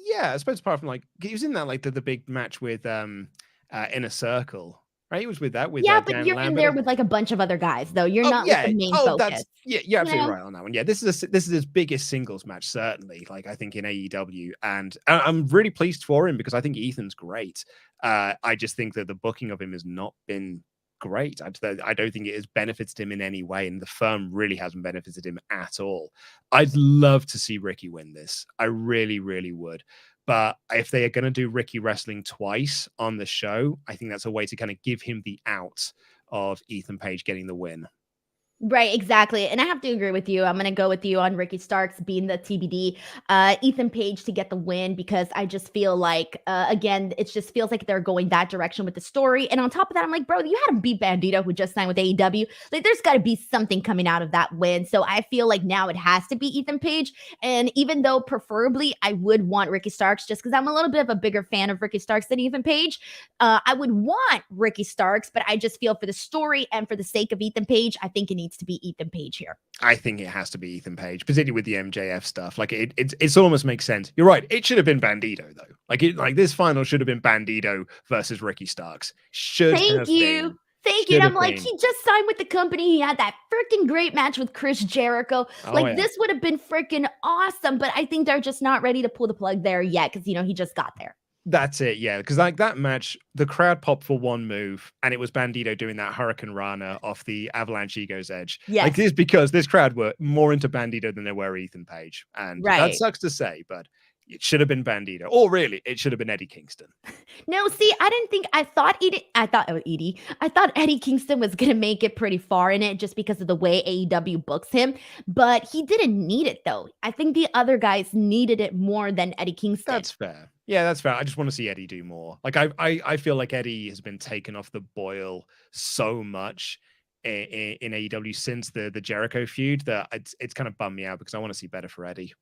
Yeah, I suppose apart from, like, he was in that, like, the big match with Inner Circle, right? He was with that, with Yeah, but Dan you're in Lambert. there with like a bunch of other guys, though. You're not like the main focus. You're absolutely right on that one. Yeah, this is his biggest singles match, certainly. Like I think in AEW, and I'm really pleased for him because I think Ethan's great. I just think that the booking of him has not been great. I don't think it has benefited him in any way, and the firm really hasn't benefited him at all. I'd love to see Ricky win this. I really, really would. But if they are going to do Ricky wrestling twice on the show, I think that's a way to kind of give him the out of Ethan Page getting the win. Right, exactly. And I have to agree with you. I'm going to go with you on Ricky Starks being the TBD. Ethan Page to get the win because I just feel like, again, it just feels like they're going that direction with the story. And on top of that, I'm like, bro, you had him beat Bandito, who just signed with AEW. Like, there's got to be something coming out of that win. So I feel like now it has to be Ethan Page. And even though preferably I would want Ricky Starks just because I'm a little bit of a bigger fan of Ricky Starks than Ethan Page, I would want Ricky Starks, but I just feel for the story and for the sake of Ethan Page, I think it needs to be Ethan Page here. I think it has to be Ethan Page, particularly with the MJF stuff. Like it almost makes sense. You're right. It should have been Bandito though. Like this final should have been Bandito versus Ricky Starks. Thank you. And I'm like, he just signed with the company. He had that freaking great match with Chris Jericho. This would have been freaking awesome, but I think they're just not ready to pull the plug there yet because, he just got there. That's it, yeah. Because like that match, the crowd popped for one move, and it was Bandito doing that Hurricane Rana off the Avalanche Ego's edge. Yes. Like this because this crowd were more into Bandito than they were Ethan Page, and that sucks to say, but it should have been Bandito, or really, it should have been Eddie Kingston. No, see, I thought Eddie Kingston was gonna make it pretty far in it just because of the way AEW books him, but he didn't need it though. I think the other guys needed it more than Eddie Kingston. That's fair. Yeah, that's fair. I just want to see Eddie do more. Like I feel like Eddie has been taken off the boil so much in AEW since the Jericho feud that it's kind of bummed me out because I want to see better for Eddie.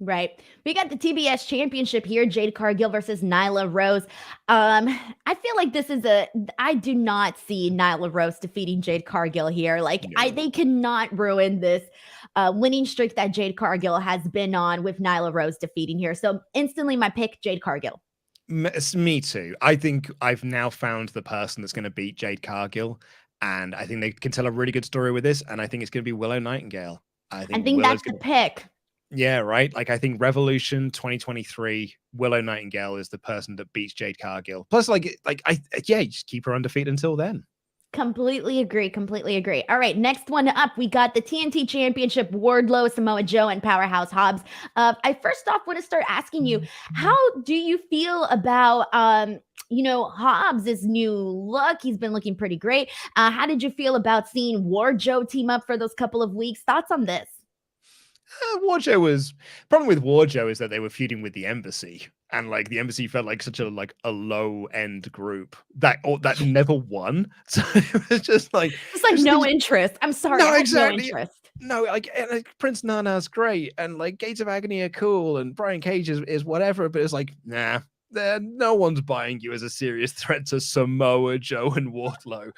Right. We got the TBS championship here, Jade Cargill versus Nyla Rose. I feel like I do not see Nyla Rose defeating Jade Cargill here. Like they cannot ruin this winning streak that Jade Cargill has been on with Nyla Rose defeating here. So instantly my pick, Jade Cargill. Me too. I think I've now found the person that's going to beat Jade Cargill. And I think they can tell a really good story with this. And I think it's going to be Willow Nightingale. I think that's the pick. Yeah, right. Like I think Revolution 2023, Willow Nightingale is the person that beats Jade Cargill. Plus, you just keep her undefeated until then. Completely agree. All right, next one up, we got the TNT Championship, Wardlow, Samoa Joe, and Powerhouse Hobbs. I first off want to start asking you, how do you feel about Hobbs' new look? He's been looking pretty great. How did you feel about seeing Wardlow team up for those couple of weeks? Thoughts on this? Problem with Wardlow is that they were feuding with the Embassy, and like the Embassy felt like such a low end group that never won. So it was just like no interest. I'm sorry, no, exactly. No interest. No, like Prince Nana's great, and like Gates of Agony are cool, and Brian Cage is whatever, but it's like nah. No one's buying you as a serious threat to Samoa Joe and Wardlow.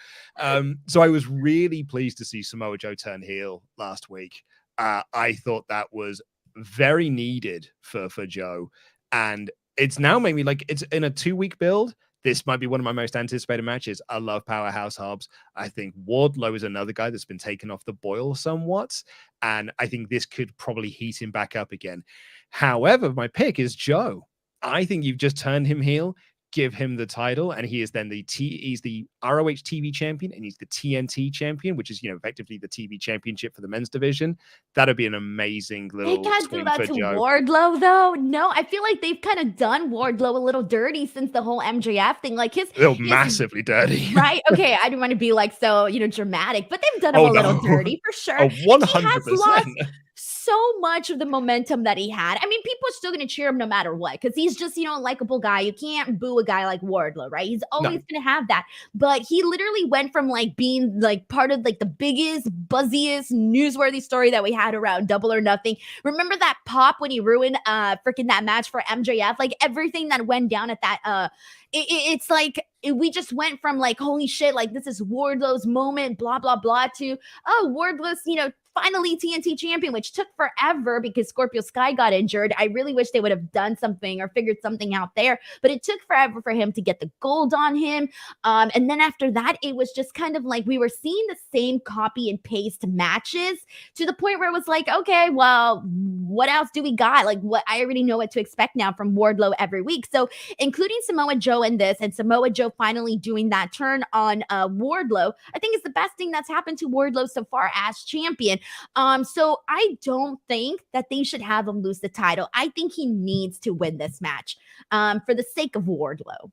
So I was really pleased to see Samoa Joe turn heel last week. I thought that was very needed for Joe, and it's now made me like it's in a 2-week build. This might be one of my most anticipated matches. I love Powerhouse Hobbs. I think Wardlow is another guy that's been taken off the boil somewhat, and I think this could probably heat him back up again. However, my pick is Joe. I think you've just turned him heel. Give him the title, and he is then he's the ROH TV champion, and he's the TNT champion, which is effectively the TV championship for the men's division. That'd be an amazing little. They can't do that to Joe. Wardlow, though. No, I feel like they've kind of done Wardlow a little dirty since the whole MJF thing. Like massively dirty, right? Okay, I didn't want to be like so dramatic, but they've done him a little dirty for sure. 100%. So much of the momentum that he had. I mean, people are still going to cheer him no matter what because he's just, a likable guy. You can't boo a guy like Wardlow, right? He's always going to have that. But he literally went from being part of the biggest, buzziest, newsworthy story that we had around Double or Nothing. Remember that pop when he ruined freaking that match for MJF? Like everything that went down at that it's like we just went from like, holy shit, like this is Wardlow's moment, blah, blah, blah, to, oh, Wardlow's, finally TNT champion, which took forever because Scorpio Sky got injured. I really wish they would have done something or figured something out there, but it took forever for him to get the gold on him. And then after that, it was just kind of like we were seeing the same copy and paste matches to the point where it was like, okay, well, what else do we got? Like, what, I already know what to expect now from Wardlow every week. So including Samoa Joe in this, and Samoa Joe finally doing that turn on Wardlow, I think is the best thing that's happened to Wardlow so far as champion. So I don't think that they should have him lose the title. I think he needs to win this match for the sake of Wardlow.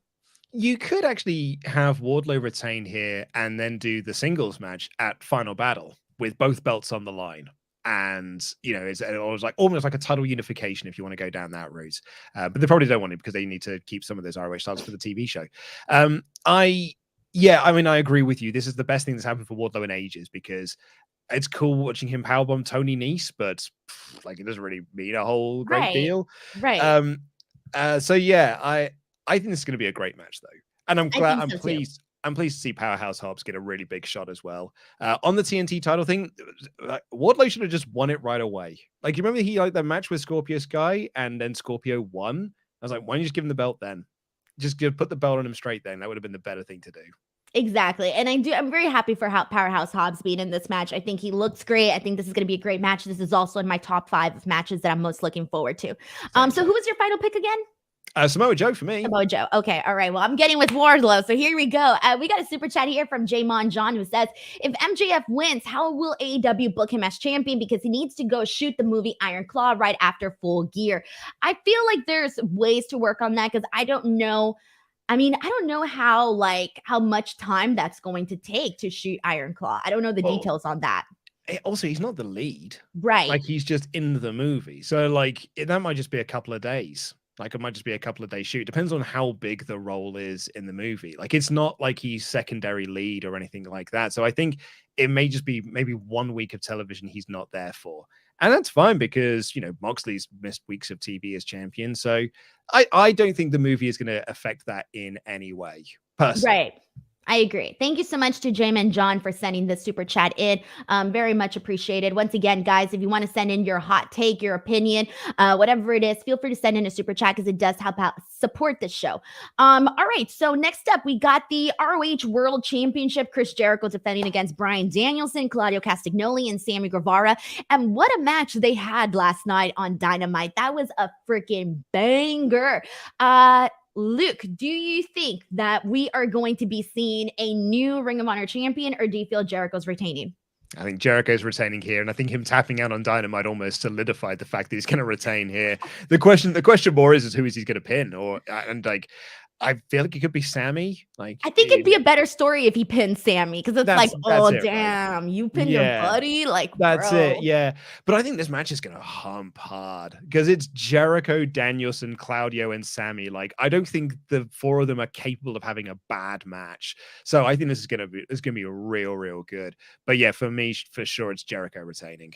You could actually have Wardlow retain here and then do the singles match at Final Battle with both belts on the line. And, it's like almost like a title unification if you want to go down that route. But they probably don't want it because they need to keep some of those ROH stars for the TV show. I agree with you. This is the best thing that's happened for Wardlow in ages because it's cool watching him powerbomb Toni Nese, but it doesn't really mean a whole great deal. Right. So yeah, I think this is going to be a great match though. And I'm pleased. I'm pleased to see Powerhouse Hobbs get a really big shot as well. On the TNT title thing, Wardlow should have just won it right away. Like, you remember he that match with Scorpio Sky and then Scorpio won? I was like, why don't you just give him the belt then? Just put the belt on him straight then. That would have been the better thing to do. Exactly. And I'm very happy for Powerhouse Hobbs being in this match. I think he looks great. I think this is going to be a great match. This is also in my top 5 of matches that I'm most looking forward to. So who was your final pick again? Samoa Joe for me. Samoa Joe. Okay. All right. Well, I'm getting with Wardlow. So here we go. We got a super chat here from Jamon John who says, if MJF wins, how will AEW book him as champion? Because he needs to go shoot the movie Iron Claw right after Full Gear. I feel like there's ways to work on that because I don't know. I don't know how much time that's going to take to shoot Iron Claw. I don't know the details on that. Also, he's not the lead. Right. Like, he's just in the movie. So, that might just be a couple of days. Like, it might just be a couple of days shoot. Depends on how big the role is in the movie. Like, it's not like he's secondary lead or anything like that. So I think it may just be maybe 1 week of television he's not there for. And that's fine because, Moxley's missed weeks of TV as champion. So I don't think the movie is going to affect that in any way, personally. Right. I agree. Thank you so much to Jamin John for sending this super chat in. Very much appreciated. Once again, guys, if you want to send in your hot take, your opinion, whatever it is, feel free to send in a super chat because it does help out support the show. All right. So next up, we got the ROH World Championship. Chris Jericho defending against Bryan Danielson, Claudio Castagnoli, and Sammy Guevara. And what a match they had last night on Dynamite. That was a freaking banger. Luke, do you think that we are going to be seeing a new Ring of Honor champion, or do you feel Jericho's retaining? I think Jericho's retaining here, and I think him tapping out on Dynamite almost solidified the fact that he's going to retain here. The question more is who is he going to pin, I feel like it could be Sammy. I think it'd be a better story if he pinned Sammy because it's right? You pinned your buddy. That's it. Yeah. But I think this match is going to hump hard because it's Jericho, Danielson, Claudio, and Sammy. I don't think the 4 of them are capable of having a bad match. So I think this is going to be real, real good. But yeah, for me, for sure, it's Jericho retaining.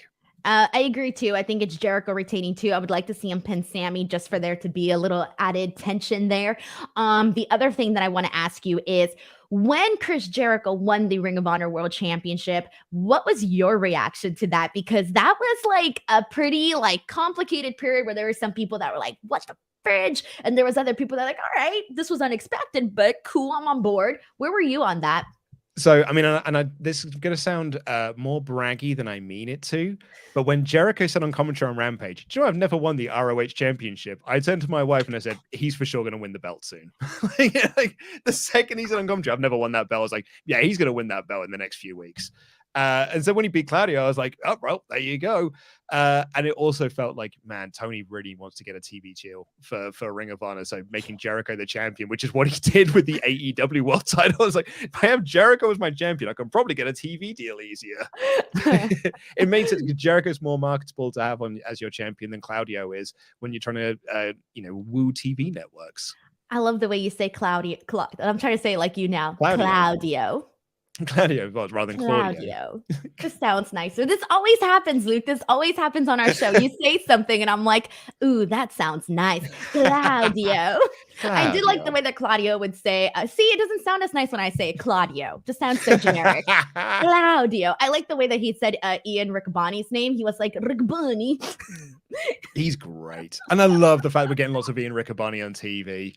I agree too. I think it's Jericho retaining too. I would like to see him pin Sammy just for there to be a little added tension there. The other thing that I want to ask you is when Chris Jericho won the Ring of Honor World Championship, what was your reaction to that? Because that was a pretty complicated period where there were some people that were like, what the fridge? And there was other people that were like, all right, this was unexpected, but cool, I'm on board. Where were you on that? So, this is going to sound more braggy than I mean it to, but when Jericho said on commentary on Rampage, do you know I've never won the ROH championship? I turned to my wife and I said, he's for sure going to win the belt soon. The second he said on commentary, I've never won that belt, I was like, yeah, he's going to win that belt in the next few weeks. And so when he beat Claudio, I was like, oh, well, there you go. And it also felt like, man, Toni really wants to get a TV deal for Ring of Honor. So making Jericho the champion, which is what he did with the AEW World title. I was like, if I have Jericho as my champion, I can probably get a TV deal easier. It makes it because Jericho's more marketable to have on as your champion than Claudio is when you're trying to, woo TV networks. I love the way you say Claudio. I'm trying to say it like you now. Claudio. Claudio was rather than Claudio. This sounds nicer. This always happens, Luke. This always happens on our show. You say something and I'm like, ooh, that sounds nice. Claudio. I did like the way that Claudio would say, see, it doesn't sound as nice when I say it, Claudio. Just sounds so generic. Claudio. I like the way that he said Ian Riccaboni's name. He was like, Riccaboni. He's great. And I love the fact we're getting lots of Ian Riccaboni on TV.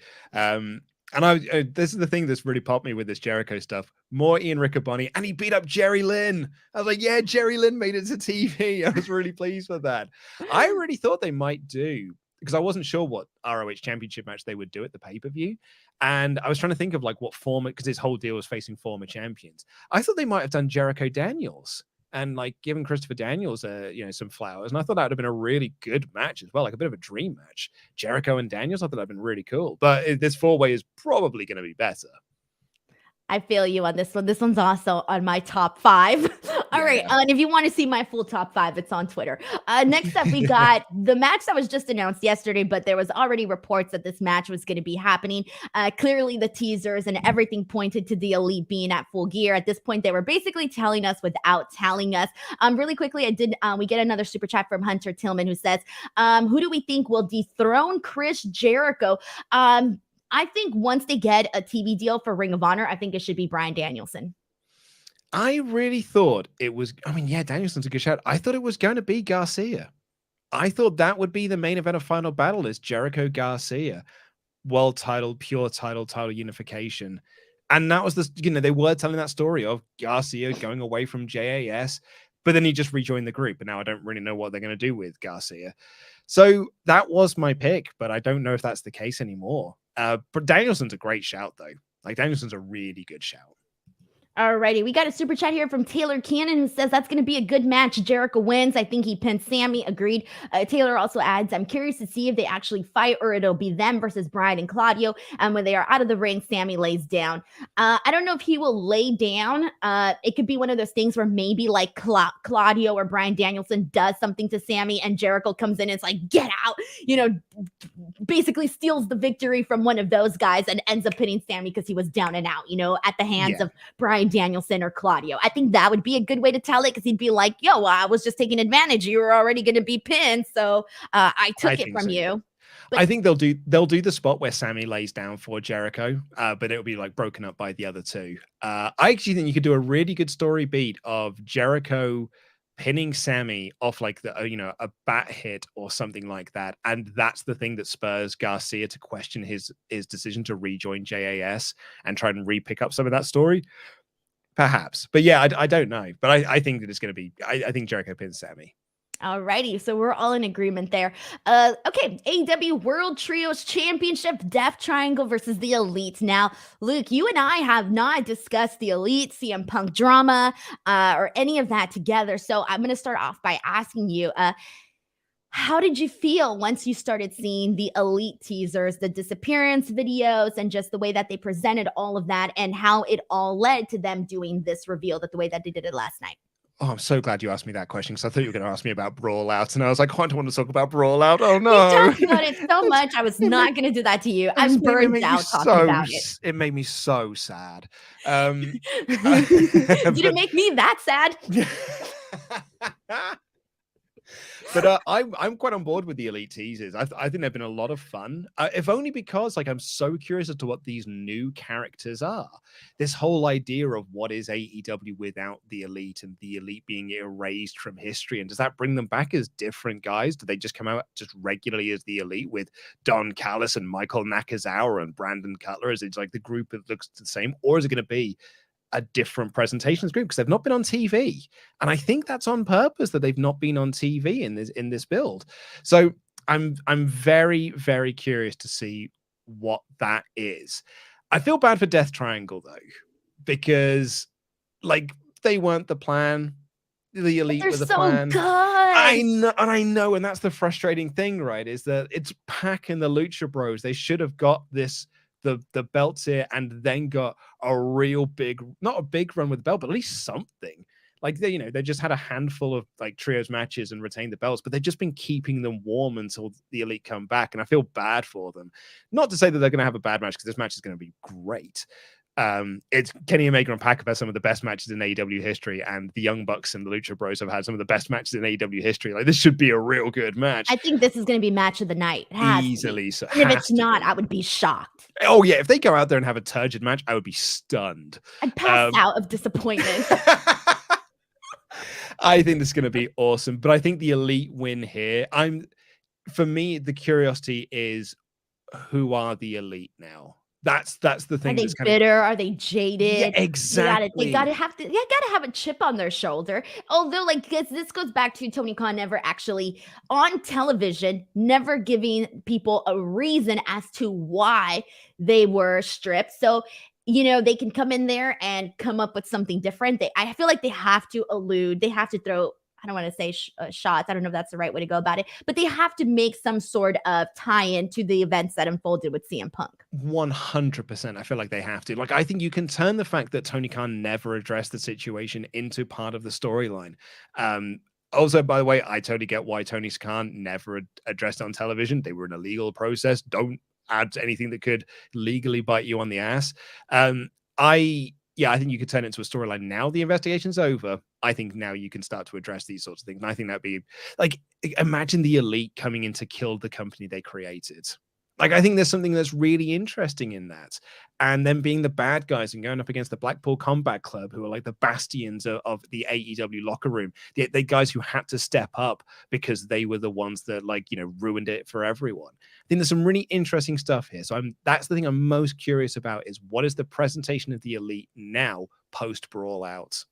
And this is the thing that's really popped me with this Jericho stuff. More Ian Riccaboni, and he beat up Jerry Lynn. I was like, yeah, Jerry Lynn made it to TV. I was really pleased with that. I really thought they might do, because I wasn't sure what ROH championship match they would do at the pay-per-view. And I was trying to think of like what format, because his whole deal was facing former champions. I thought they might have done Jericho Daniels and like giving Christopher Daniels some flowers. And I thought that would have been a really good match as well, like a bit of a dream match. Jericho and Daniels, I thought that'd been really cool. But this 4-way is probably going to be better. I feel you on this one. This one's also on my top 5. All right. And if you want to see my full top 5, it's on Twitter. Next up, we got the match that was just announced yesterday, but there was already reports that this match was going to be happening. Clearly, the teasers and everything pointed to the Elite being at Full Gear. At this point, they were basically telling us without telling us. Really quickly, we get another super chat from Hunter Tillman who says, who do we think will dethrone Chris Jericho? I think once they get a TV deal for Ring of Honor, I think it should be Bryan Danielson. I really thought it was, Danielson's a good shout. I thought it was going to be Garcia. I thought that would be the main event of Final Battle is Jericho Garcia. World title, pure title unification. And that was they were telling that story of Garcia going away from JAS, but then he just rejoined the group. And now I don't really know what they're going to do with Garcia. So that was my pick, but I don't know if that's the case anymore. But Danielson's a great shout, though. Like, Danielson's a really good shout. Alrighty, we got a super chat here from Taylor Cannon who says that's going to be a good match. Jericho wins. I think he pins Sammy. Agreed. Taylor also adds, I'm curious to see if they actually fight or it'll be them versus Bryan and Claudio. And when they are out of the ring, Sammy lays down. I don't know if he will lay down. It could be one of those things where maybe like Claudio or Bryan Danielson does something to Sammy and Jericho comes in and it's like, get out, basically steals the victory from one of those guys and ends up pinning Sammy because he was down and out, at the hands of Bryan Danielson or Claudio. I think that would be a good way to tell it because he'd be like, yo, I was just taking advantage. You were already going to be pinned, so I took it from you. But I think they'll do the spot where Sammy lays down for Jericho, but it'll be like broken up by the other two. I actually think you could do a really good story beat of Jericho pinning Sammy off like a bat hit or something like that, and that's the thing that spurs Garcia to question his decision to rejoin JAS and try and re-pick up some of that story. Perhaps. But yeah, I don't know. But I think that it's going to be, I think Jericho pins Sammy. Alrighty, so we're all in agreement there. Okay, AEW World Trios Championship, Death Triangle versus the Elite. Now, Luke, you and I have not discussed the Elite, CM Punk drama, or any of that together. So I'm going to start off by asking you, how did you feel once you started seeing the Elite teasers, the disappearance videos, and just the way that they presented all of that and how it all led to them doing this reveal the way that they did it last night? Oh, I'm so glad you asked me that question because I thought you were going to ask me about Brawl Out, and I was like, I don't want to talk about Brawl Out. Oh no! We talked about it so much. I was not going to do that to you. I'm burned out talking about it. It made me so sad. Did it make me that sad? But I'm quite on board with the Elite teasers. I think they've been a lot of fun, if only because I'm so curious as to what these new characters are. This whole idea of what is AEW without the Elite and the Elite being erased from history, and does that bring them back as different guys? Do they just come out just regularly as the Elite with Don Callis and Michael Nakazawa and Brandon Cutler? Is it like the group that looks the same, or is it going to be a different presentations group because they've not been on TV? And I think that's on purpose that they've not been on TV in this build. So I'm very, very curious to see what that is. I feel bad for Death Triangle though, because like they weren't the plan. The Elite were the plan. Good. I know, and that's the frustrating thing, right? Is that it's Pac and the Lucha Bros. They should have got this the belts here and then got a real big, not a big run with the belt, but at least something. Like they just had a handful of like trios matches and retained the belts, but they've just been keeping them warm until the Elite come back. And I feel bad for them. Not to say that they're going to have a bad match, because this match is going to be great. It's Kenny Omega and Pac have had some of the best matches in AEW history, and the Young Bucks and the Lucha Bros have had some of the best matches in AEW history. Like, this should be a real good match. I think this is going to be match of the night. It has Easily. So and if it's not, I would be shocked. Oh yeah, if they go out there and have a turgid match, I would be stunned. I'd pass out of disappointment. I think this is going to be awesome, but I think the Elite win here. For me, the curiosity is, who are the Elite now? That's the thing. Are they bitter? Are they jaded? Yeah, exactly. They gotta have a chip on their shoulder. Although, like, this goes back to Tony Khan never actually on television, never giving people a reason as to why they were stripped. So, they can come in there and come up with something different. I feel like they have to allude. They have to throw, I don't want to say shots. I don't know if that's the right way to go about it, but they have to make some sort of tie-in to the events that unfolded with CM Punk. 100%. I feel like they have to. Like, I think you can turn the fact that Tony Khan never addressed the situation into part of the storyline. Also, by the way, I totally get why Tony Khan never addressed it on television. They were in a legal process. Don't add anything that could legally bite you on the ass. I think you could turn it into a storyline. Now the investigation's over, I think now you can start to address these sorts of things. And I think that'd be like, imagine the Elite coming in to kill the company they created. Like, I think there's something that's really interesting in that. And then being the bad guys and going up against the Blackpool Combat Club, who are like the bastions of the AEW locker room, the guys who had to step up because they were the ones that, ruined it for everyone. I think there's some really interesting stuff here. So that's the thing I'm most curious about, is what is the presentation of the Elite now post Brawl Out?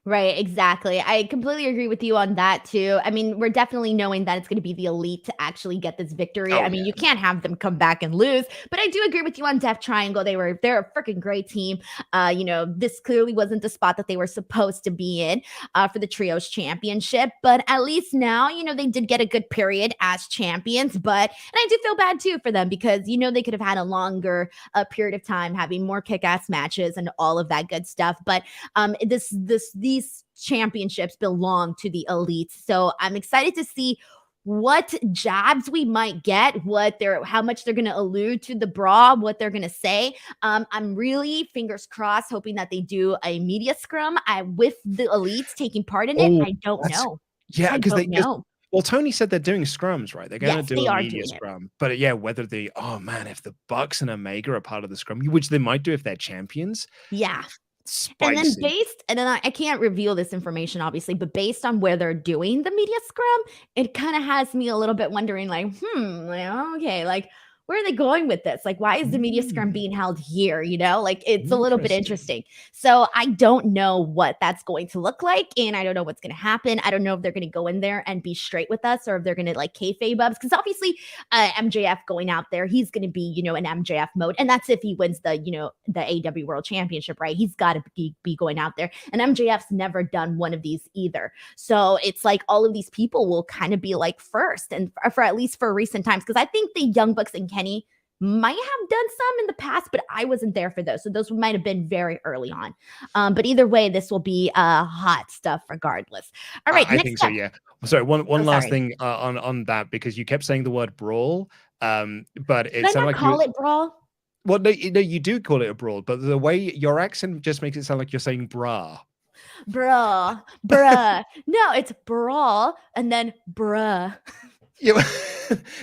Right, exactly. I completely agree with you on that too. I mean, we're definitely knowing that it's going to be the Elite to actually get this victory. I mean, you can't have them come back and lose, but I do agree with you on Death Triangle. They're a freaking great team. This clearly wasn't the spot that they were supposed to be in for the Trios Championship, but at least now, they did get a good period as champions, and I do feel bad too for them because, they could have had a longer period of time having more kick-ass matches and all of that good stuff. But these championships belong to the Elite. So I'm excited to see what jabs we might get, how much they're going to allude to the brawl, what they're going to say. I'm really fingers crossed, hoping that they do a media scrum with the Elites taking part in it. I don't know. Yeah, well, Tony said they're doing scrums, right? They're going to do a media scrum. But whether if the Bucks and Omega are part of the scrum, which they might do if they're champions. Yeah. Spicy. And then I can't reveal this information, obviously, but based on where they're doing the media scrum, it kind of has me a little bit wondering, where are they going with this? Like, why is the media scrum being held here? It's a little bit interesting. So I don't know what that's going to look like. And I don't know what's going to happen. I don't know if they're going to go in there and be straight with us or if they're going to kayfabe us. Because obviously MJF going out there, he's going to be, in MJF mode. And that's if he wins the AEW World Championship, right? He's got to be going out there. And MJF's never done one of these either. So it's like all of these people will kind of be first and for at least for recent times. Because I think the Young Bucks and Kenny might have done some in the past, but I wasn't there for those. So those might have been very early on. But either way, this will be hot stuff regardless. All right. I think so, yeah. Sorry, one last thing on that, because you kept saying the word brawl, but it sounded like call it brawl. Well, no, you do call it a brawl, but the way your accent just makes it sound like you're saying bra. Bruh. No, it's brawl and then bruh. Yeah,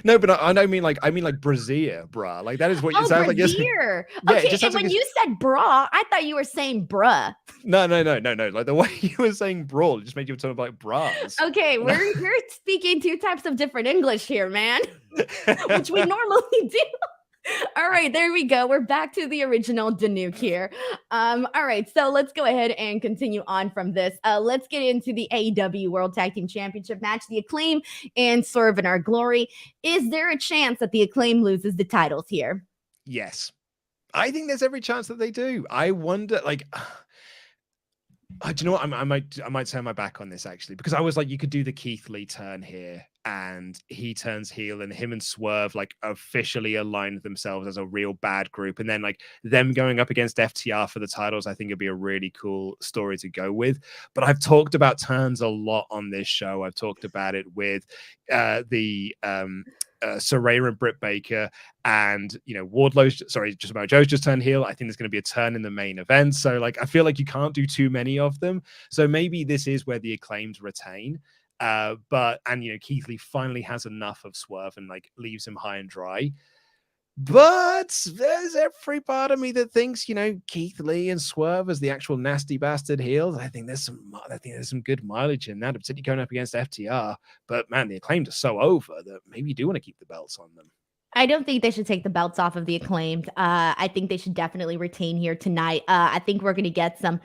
no, but I don't mean I mean brassiere, bra. Like, that is what you sound like. Brassiere. Okay, and when you said bra, I thought you were saying bruh. No. Like, the way you were saying brawl, it just made you talk about bras. Okay, we're speaking two types of different English here, man, which we normally do. All right, there we go. We're back to the original Danuke here. All right, so let's go ahead and continue on from this. Let's get into the AEW World Tag Team Championship match. The Acclaim and Swerve in Our Glory. Is there a chance that the Acclaim loses the titles here? Yes. I think there's every chance that they do. I wonder, do you know what? I might turn my back on this, actually, because I was like, you could do the Keith Lee turn here and he turns heel and him and Swerve officially aligned themselves as a real bad group. And then them going up against FTR for the titles, I think it'd be a really cool story to go with. But I've talked about turns a lot on this show. I've talked about it with Saraya and Britt Baker, and just about Joe's just turned heel. I think there's going to be a turn in the main event. So like, I feel like you can't do too many of them. So maybe this is where the Acclaimed retain. Keith Lee finally has enough of Swerve and like leaves him high and dry. But there's every part of me that thinks, Keith Lee and Swerve as the actual nasty bastard heels. I think there's some good mileage in that, particularly going up against FTR. But man, the Acclaimed are so over that maybe you do want to keep the belts on them. I don't think they should take the belts off of the Acclaimed. I think they should definitely retain here tonight. I think we're going to get some,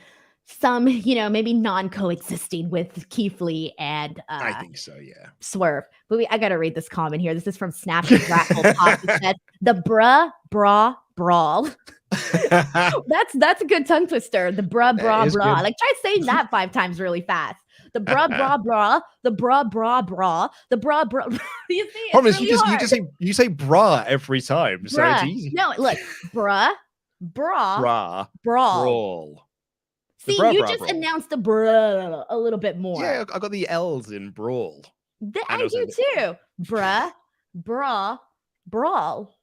maybe non-coexisting with Keith Lee and I think so, yeah. Swerve. But I got to read this comment here. This is from WrestleTalk. It says, the bruh, bra, brawl. That's a good tongue twister. The bruh, bra, bra. Like, try saying that 5 times really fast. The bruh, bra, bra. The bruh, bra, bra. The bruh, bra. You see, it's really you say bra every time, so it's easy. No, look, bruh, bra, brawl. See, you just announced the bruh a little bit more. Yeah, I got the L's in brawl. I do too. Bruh, bra, brawl.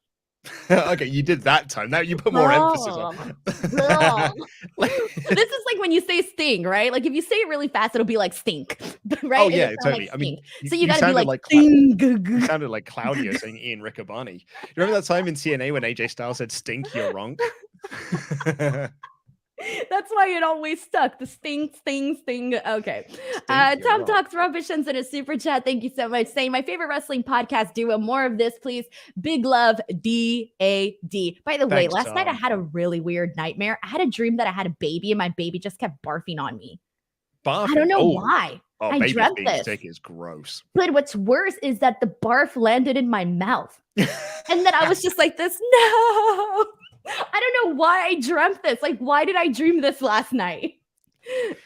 Okay, you did that time. Now you put more emphasis on. This is like when you say sting, right? Like if you say it really fast, it'll be like stink, right? Oh yeah, totally. Like so you gotta be like sting. You sounded like Claudio saying Ian Riccaboni. You remember that time in TNA when AJ Styles said "stink, you're wrong"? That's why it always stuck. The sting. Okay. Tom Talks Rubbish sends in a super chat. Thank you so much. Saying my favorite wrestling podcast duo. More of this, please. Big love, DAD. By the way, last night I had a really weird nightmare. I had a dream that I had a baby and my baby just kept barfing on me. Barfing? I don't know why. I dreamt this. Sick is gross. But what's worse is that the barf landed in my mouth. And then I was just like this, no. I don't know why I dreamt this. Like, why did I dream this last night?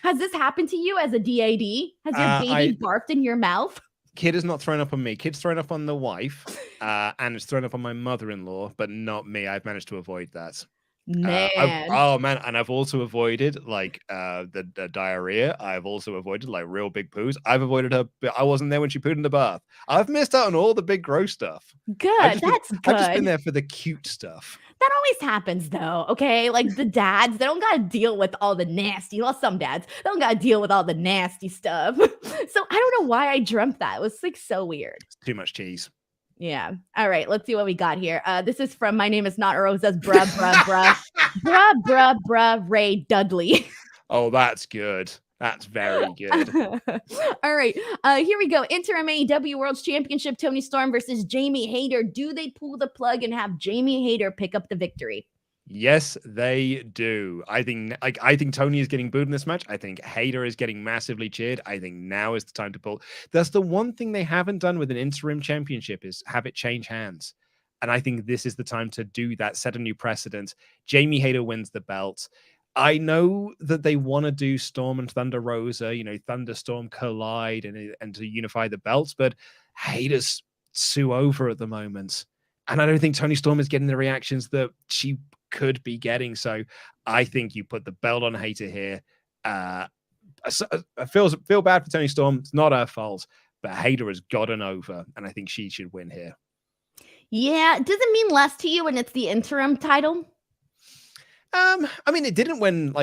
Has this happened to you as a DAD? Has your baby barfed in your mouth? Kid is not thrown up on me. Kid's thrown up on the wife, and it's thrown up on my mother-in-law, but not me. I've managed to avoid that. Man. And I've also avoided like the diarrhea. I've also avoided like real big poos. I've avoided her. I wasn't there when she pooed in the bath. I've missed out on all the big gross stuff. Good. That's good. I've just been there for the cute stuff. That always happens though. Okay. Like the dads, they don't got to deal with all the nasty. Well, some dads they don't got to deal with all the nasty stuff. So I don't know why I dreamt that. It was like so weird. It's too much cheese. Yeah. All right. Let's see what we got here. This is from My Name Is Not Rosa's bruh, Ray Dudley. Oh, that's good. That's very good. All right. Here we go. Interim AEW World Championship, Toni Storm versus Jamie Hayter. Do they pull the plug and have Jamie Hayter pick up the victory? Yes, they do. I think Toni is getting booed in this match. I think Hayter is getting massively cheered. I think now is the time to pull. That's the one thing they haven't done with an interim championship is have it change hands. And I think this is the time to do that, set a new precedent. Jamie Hayter wins the belt. I know that they want to do Storm and Thunder Rosa, Thunderstorm collide and to unify the belts, but Hayter's too over at the moment. And I don't think Toni Storm is getting the reactions that she could be getting. So I think you put the belt on Hayter here. I feel bad for Toni Storm. It's not her fault, but Hayter has gotten over, and I think she should win here. Yeah. Does it mean less to you when it's the interim title? I mean, it didn't when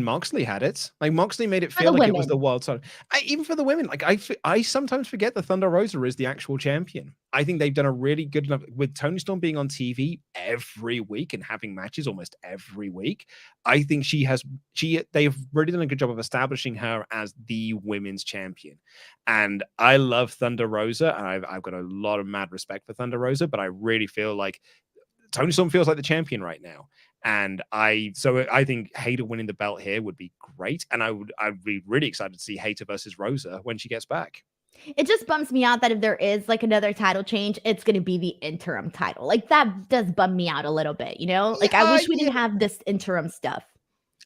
Moxley had it. Like Moxley made it feel like it was the world title. Even for the women, like I sometimes forget that Thunder Rosa is the actual champion. I think they've done a really good enough with Toni Storm being on TV every week and having matches almost every week. I think they've really done a good job of establishing her as the women's champion. And I love Thunder Rosa, and I've got a lot of mad respect for Thunder Rosa, but I really feel like Toni Storm feels like the champion right now. And I think Hayter winning the belt here would be great. And I'd be really excited to see Hayter versus Rosa when she gets back. It just bums me out that if there is like another title change, it's going to be the interim title. Like that does bum me out a little bit, Like I wish we didn't have this interim stuff.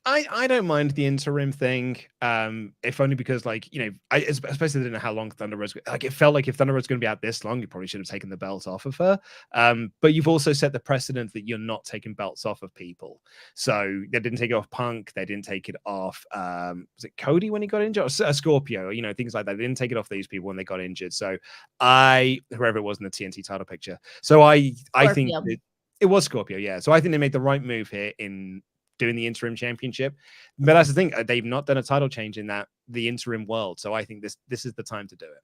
I don't mind the interim thing, if only because, like, you know, I especially didn't know how long Thunder Rose. Like, it felt like if Thunder Rose was going to be out this long, you probably should have taken the belt off of her. But you've also set the precedent that you're not taking belts off of people. So they didn't take it off Punk. They didn't take it off. Was it Cody when he got injured? Or Scorpio? You know, things like that. They didn't take it off these people when they got injured. So whoever it was in the TNT title picture. So I think it was Scorpio. Yeah. So I think they made the right move here in doing the interim championship. But that's the thing, they've not done a title change in the interim world. So I think this is the time to do it.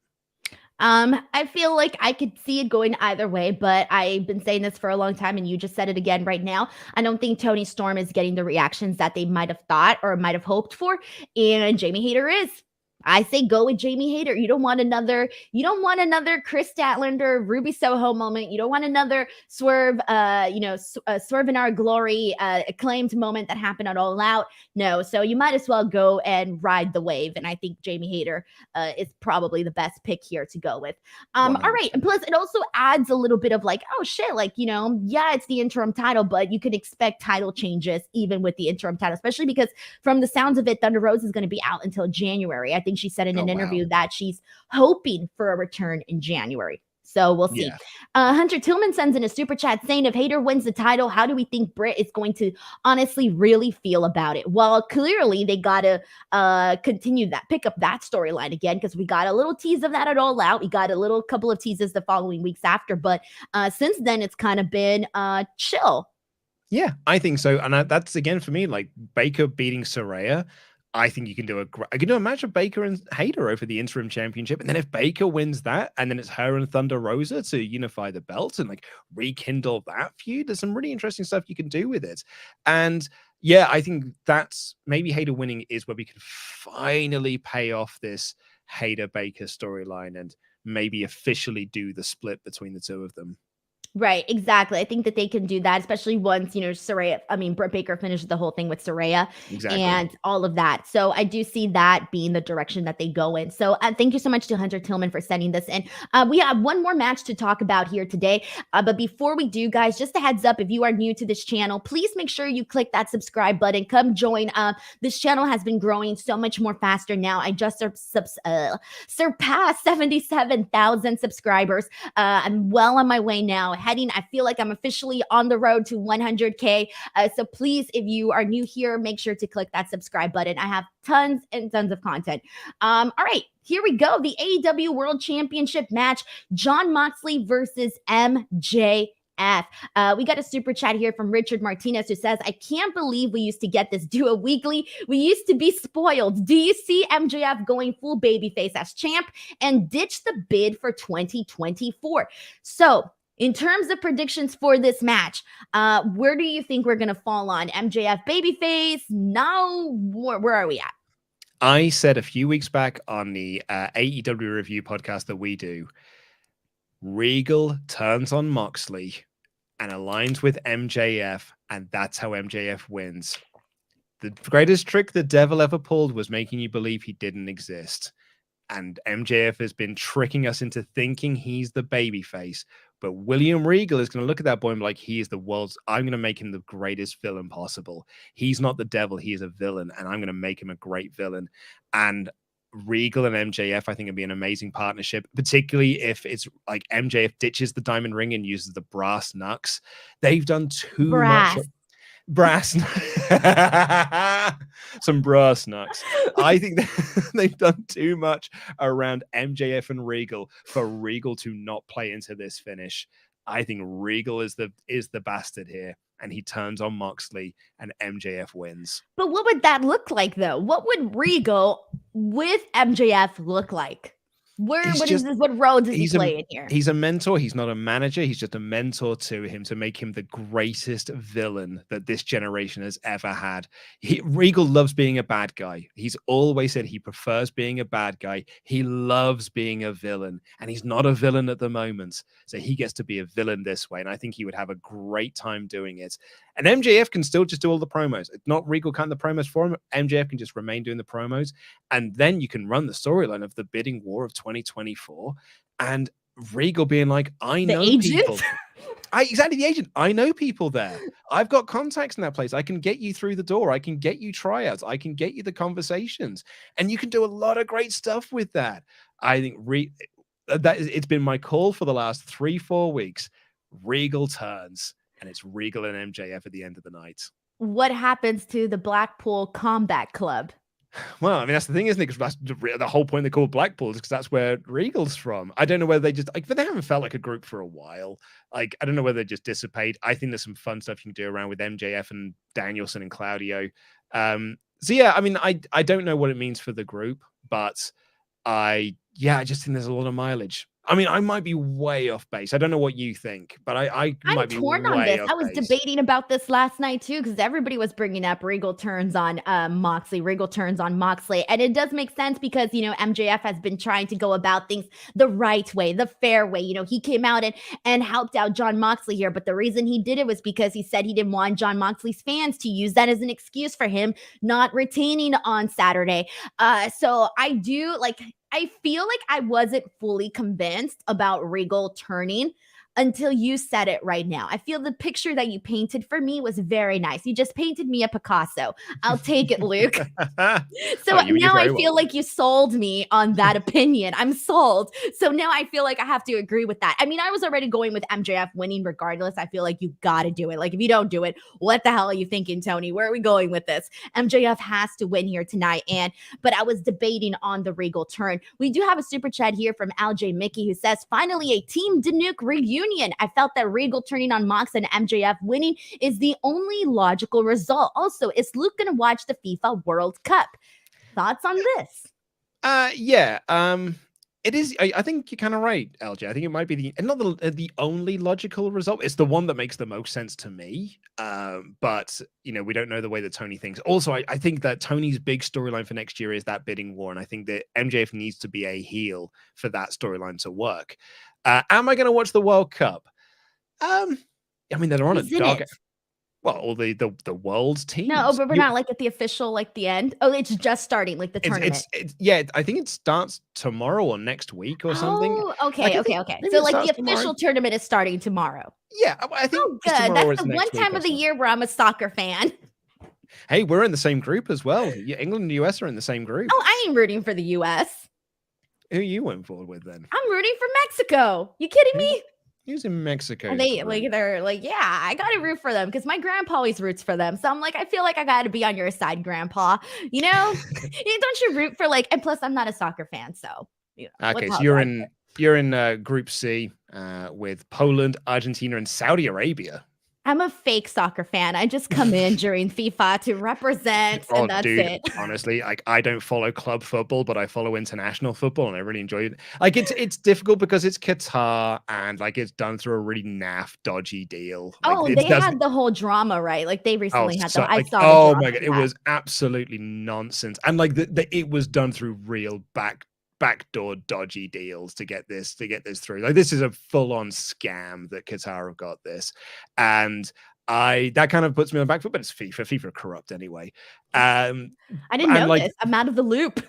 I feel like I could see it going either way, but I've been saying this for a long time and you just said it again right now. I don't think Toni Storm is getting the reactions that they might have thought or might have hoped for, and Jamie Hayter is. I say go with Jamie Hayter. You don't want another Chris Statlander or Ruby Soho moment. You don't want another Swerve, Swerve in Our Glory, acclaimed moment that happened at All Out. No, so you might as well go and ride the wave. And I think Jamie Hayter is probably the best pick here to go with. All right. And plus it also adds a little bit of like, oh shit, like, you know, yeah, it's the interim title, but you can expect title changes even with the interim title, especially because from the sounds of it, Thunder Rose is going to be out until January. I think she said in an interview that she's hoping for a return in January. So we'll see. Yeah. Hunter Tillman sends in a super chat saying, if Hayter wins the title, how do we think Britt is going to honestly really feel about it? Well, clearly they got to continue that, pick up that storyline again, because we got a little tease of that at All Out. We got a couple of teases the following weeks after. But since then, it's kind of been chill. Yeah, I think so. And that's, again, for me, like Baker beating Saraya. I think you can do a match of Baker and Hayter over the interim championship. And then if Baker wins that, and then it's her and Thunder Rosa to unify the belts and like rekindle that feud, there's some really interesting stuff you can do with it. And yeah, I think that's maybe Hayter winning is where we can finally pay off this Hayter Baker storyline and maybe officially do the split between the two of them. Right, exactly. I think that they can do that, especially once, Britt Baker finishes the whole thing with Saraya and all of that. So I do see that being the direction that they go in. So thank you so much to Hunter Tillman for sending this in. We have one more match to talk about here today. But before we do, guys, just a heads up, if you are new to this channel, please make sure you click that subscribe button. Come join. This channel has been growing so much more faster now. I just surpassed 77,000 subscribers. I'm well on my way now. I feel like I'm officially on the road to 100K. So please, if you are new here, make sure to click that subscribe button. I have tons and tons of content. All right, here we go. The AEW World Championship match, Jon Moxley versus MJF. We got a super chat here from Richard Martinez who says, I can't believe we used to get this duo weekly. We used to be spoiled. Do you see MJF going full babyface as champ and ditch the bid for 2024? So in terms of predictions for this match, where do you think we're going to fall on? MJF babyface? No? Where are we at? I said a few weeks back on the AEW review podcast that we do, Regal turns on Moxley and aligns with MJF, and that's how MJF wins. The greatest trick the devil ever pulled was making you believe he didn't exist. And MJF has been tricking us into thinking he's the babyface. But William Regal is going to look at that boy and be like, he is the world's, I'm going to make him the greatest villain possible. He's not the devil, he is a villain, and I'm going to make him a great villain. And Regal and MJF, I think, would be an amazing partnership, particularly if it's like MJF ditches the diamond ring and uses the brass knucks. They've done too much. Some brass knucks. I think they've done too much around MJF and Regal for Regal to not play into this finish. I think Regal is the bastard here, and he turns on Moxley, and MJF wins. But what would that look like, though? What would Regal with MJF look like? What role does he play in here? He's a mentor. He's not a manager. He's just a mentor to him to make him the greatest villain that this generation has ever had. Regal loves being a bad guy. He's always said he prefers being a bad guy. He loves being a villain, and he's not a villain at the moment. So he gets to be a villain this way, and I think he would have a great time doing it. And MJF can still just do all the promos. It's not Regal cutting the promos for him. MJF can just remain doing the promos. And then you can run the storyline of the bidding war of 2024. And Regal being like, I know people. Exactly, the agent. I know people there. I've got contacts in that place. I can get you through the door. I can get you tryouts. I can get you the conversations, and you can do a lot of great stuff with that. I think it's been my call for the last 3-4 weeks. Regal turns, and it's Regal and MJF at the end of the night. What happens to the Blackpool Combat Club? Well, I mean, that's the thing, isn't it? Because that's the whole point they're called Blackpool, is because that's where Regal's from. I don't know whether they just but they haven't felt like a group for a while. Like, I don't know whether they just dissipate. I think there's some fun stuff you can do around with MJF and Danielson and Claudio. So yeah, I mean, I don't know what it means for the group, but I just think there's a lot of mileage. I mean, I might be way off base. I don't know what you think, but I'm might be torn on this. I was debating about this last night too, because everybody was bringing up Regal turns on Moxley, Regal turns on Moxley, and it does make sense because MJF has been trying to go about things the right way, the fair way. He came out and helped out Jon Moxley here, but the reason he did it was because he said he didn't want Jon Moxley's fans to use that as an excuse for him not retaining on Saturday. So I feel like I wasn't fully convinced about Regal turning until you said it right now. I feel the picture that you painted for me was very nice. You just painted me a Picasso. I'll take it, Luke. So now I feel like you sold me on that opinion. I'm sold. So now I feel like I have to agree with that. I mean, I was already going with MJF winning regardless. I feel like you got to do it. Like, if you don't do it, what the hell are you thinking, Toni? Where are we going with this? MJF has to win here tonight. But I was debating on the Regal turn. We do have a super chat here from LJ Mickey who says, finally a Team Danuke reunion. I felt that Regal turning on Mox and MJF winning is the only logical result. Also, is Luke going to watch the FIFA World Cup? Thoughts on this? It is. I think you're kind of right, LJ. I think it might be not the only logical result. It's the one that makes the most sense to me. But we don't know the way that Tony thinks. Also, I think that Tony's big storyline for next year is that bidding war, and I think that MJF needs to be a heel for that storyline to work. Am I going to watch the World Cup? I mean, they're on a dog. Well, all the world's teams. No, but we're not like at the official, like the end. Oh, it's just starting, like the tournament. I think it starts tomorrow or next week or something. Oh, okay. So like the official tournament is starting tomorrow. Yeah, I think. Oh, good. That's the one time of the year where I'm a soccer fan. Hey, we're in the same group as well. England and the US are in the same group. Oh, I ain't rooting for the US. Who you went forward with then? I'm rooting for Mexico. You kidding me? Who's in Mexico? They're like, yeah, I gotta root for them because my grandpa always roots for them. So I'm like, I feel like I gotta be on your side, grandpa. Don't you root for and plus I'm not a soccer fan, so okay, so you're in Group C with Poland, Argentina, and Saudi Arabia. I'm a fake soccer fan. I just come in during FIFA to represent, and that's it. Honestly, I don't follow club football, but I follow international football, and I really enjoy it. It's difficult because it's Qatar, and it's done through a really naff, dodgy deal. They had the whole drama, right? Like they recently had the. I saw. Oh my god, it was absolutely nonsense, and it was done through real backdoor dodgy deals to get this through. This is a full-on scam that Qatar have got this, and that kind of puts me on the back foot. But it's FIFA are corrupt anyway. I didn't know this. I'm out of the loop.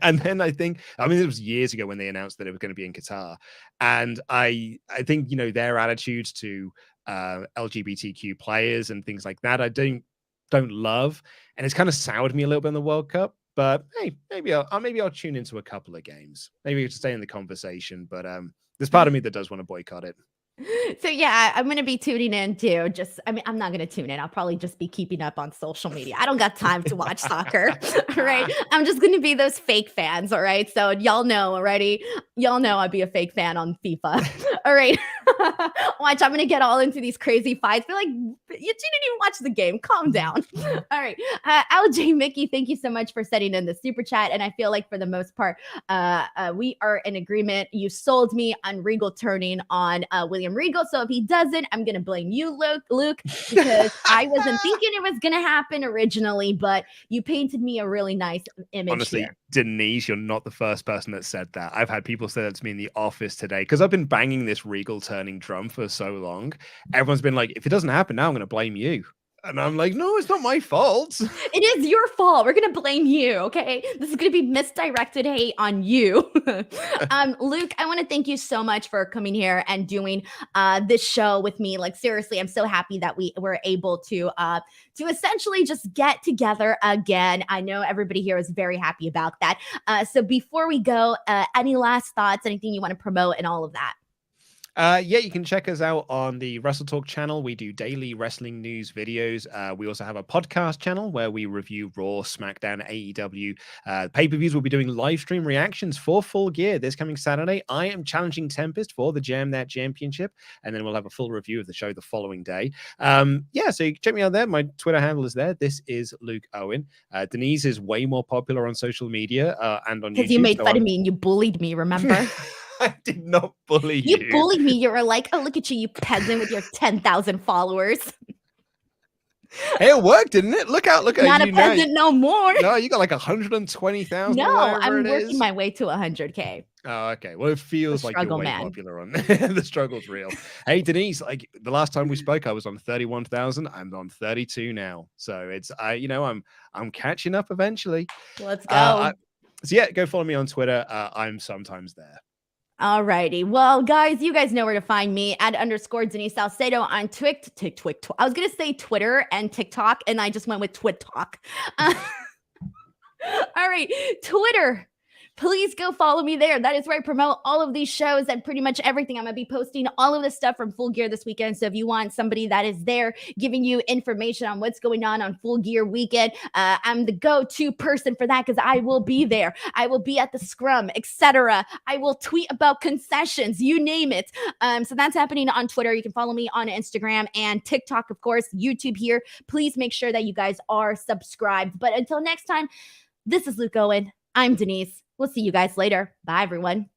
And then it was years ago when they announced that it was going to be in Qatar, and I think their attitudes to LGBTQ players and things like that I don't love, and it's kind of soured me a little bit in the World Cup. But hey, maybe I'll tune into a couple of games. Maybe we can stay in the conversation. But there's part of me that does want to boycott it. So yeah, I'm going to be tuning in too. I'm not going to tune in. I'll probably just be keeping up on social media. I don't got time to watch soccer. All right. I'm just going to be those fake fans. All right. So y'all know already. Y'all know I'd be a fake fan on FIFA. All right. Watch. I'm going to get all into these crazy fights. Be like, you didn't even watch the game. Calm down. All right. LJ Mickey, thank you so much for setting in the super chat. And I feel like for the most part, we are in agreement. You sold me on Regal turning on William Regal. So if he doesn't, I'm going to blame you, Luke, because I wasn't thinking it was going to happen originally, but you painted me a really nice image. Honestly, here. Denise, you're not the first person that said that. I've had people say that to me in the office today because I've been banging this Regal turning drum for so long. Everyone's been like, if it doesn't happen now, I'm going to blame you. And I'm like, no, it's not my fault. It is your fault. We're gonna blame you, okay? This is gonna be misdirected hate on you. Luke, I want to thank you so much for coming here and doing this show with me. Like, seriously, I'm so happy that we were able to essentially just get together again. I know everybody here is very happy about that. So before we go, any last thoughts, anything you want to promote and all of that? Yeah, you can check us out on the WrestleTalk channel. We do daily wrestling news videos. We also have a podcast channel where we review Raw, SmackDown, AEW pay-per-views. We'll be doing live stream reactions for Full Gear this coming Saturday. I am challenging Tempest for the Jam That Championship, and then we'll have a full review of the show the following day. Yeah, so check me out there. My Twitter handle is there. This is Luke Owen. Denise is way more popular on social media and on YouTube. Because you made fun of me and you bullied me, remember? I did not bully you. You bullied me. You were like, oh, look at you, you peasant with your 10,000 followers. Hey, it worked, didn't it? Look at Not you a peasant no more. No, you got like 120,000. No, I'm working my way to 100K. Oh, okay. Well, it feels like you're way popular on the struggle's real. Hey, Denise, like the last time we spoke, I was on 31,000. I'm on 32 now. So it's I'm catching up eventually. Let's go. So yeah, go follow me on Twitter. I'm sometimes there. Alrighty. Well, guys, you guys know where to find me at _ Denise Salcedo on I was going to say Twitter and TikTok, and I just went with TwitTalk. All right. Twitter. Please go follow me there. That is where I promote all of these shows and pretty much everything. I'm going to be posting all of this stuff from Full Gear this weekend. So if you want somebody that is there giving you information on what's going on Full Gear weekend, I'm the go-to person for that because I will be there. I will be at the scrum, etc. I will tweet about concessions, you name it. So that's happening on Twitter. You can follow me on Instagram and TikTok, of course, YouTube here. Please make sure that you guys are subscribed. But until next time, this is Luke Owen. I'm Denise. We'll see you guys later. Bye, everyone.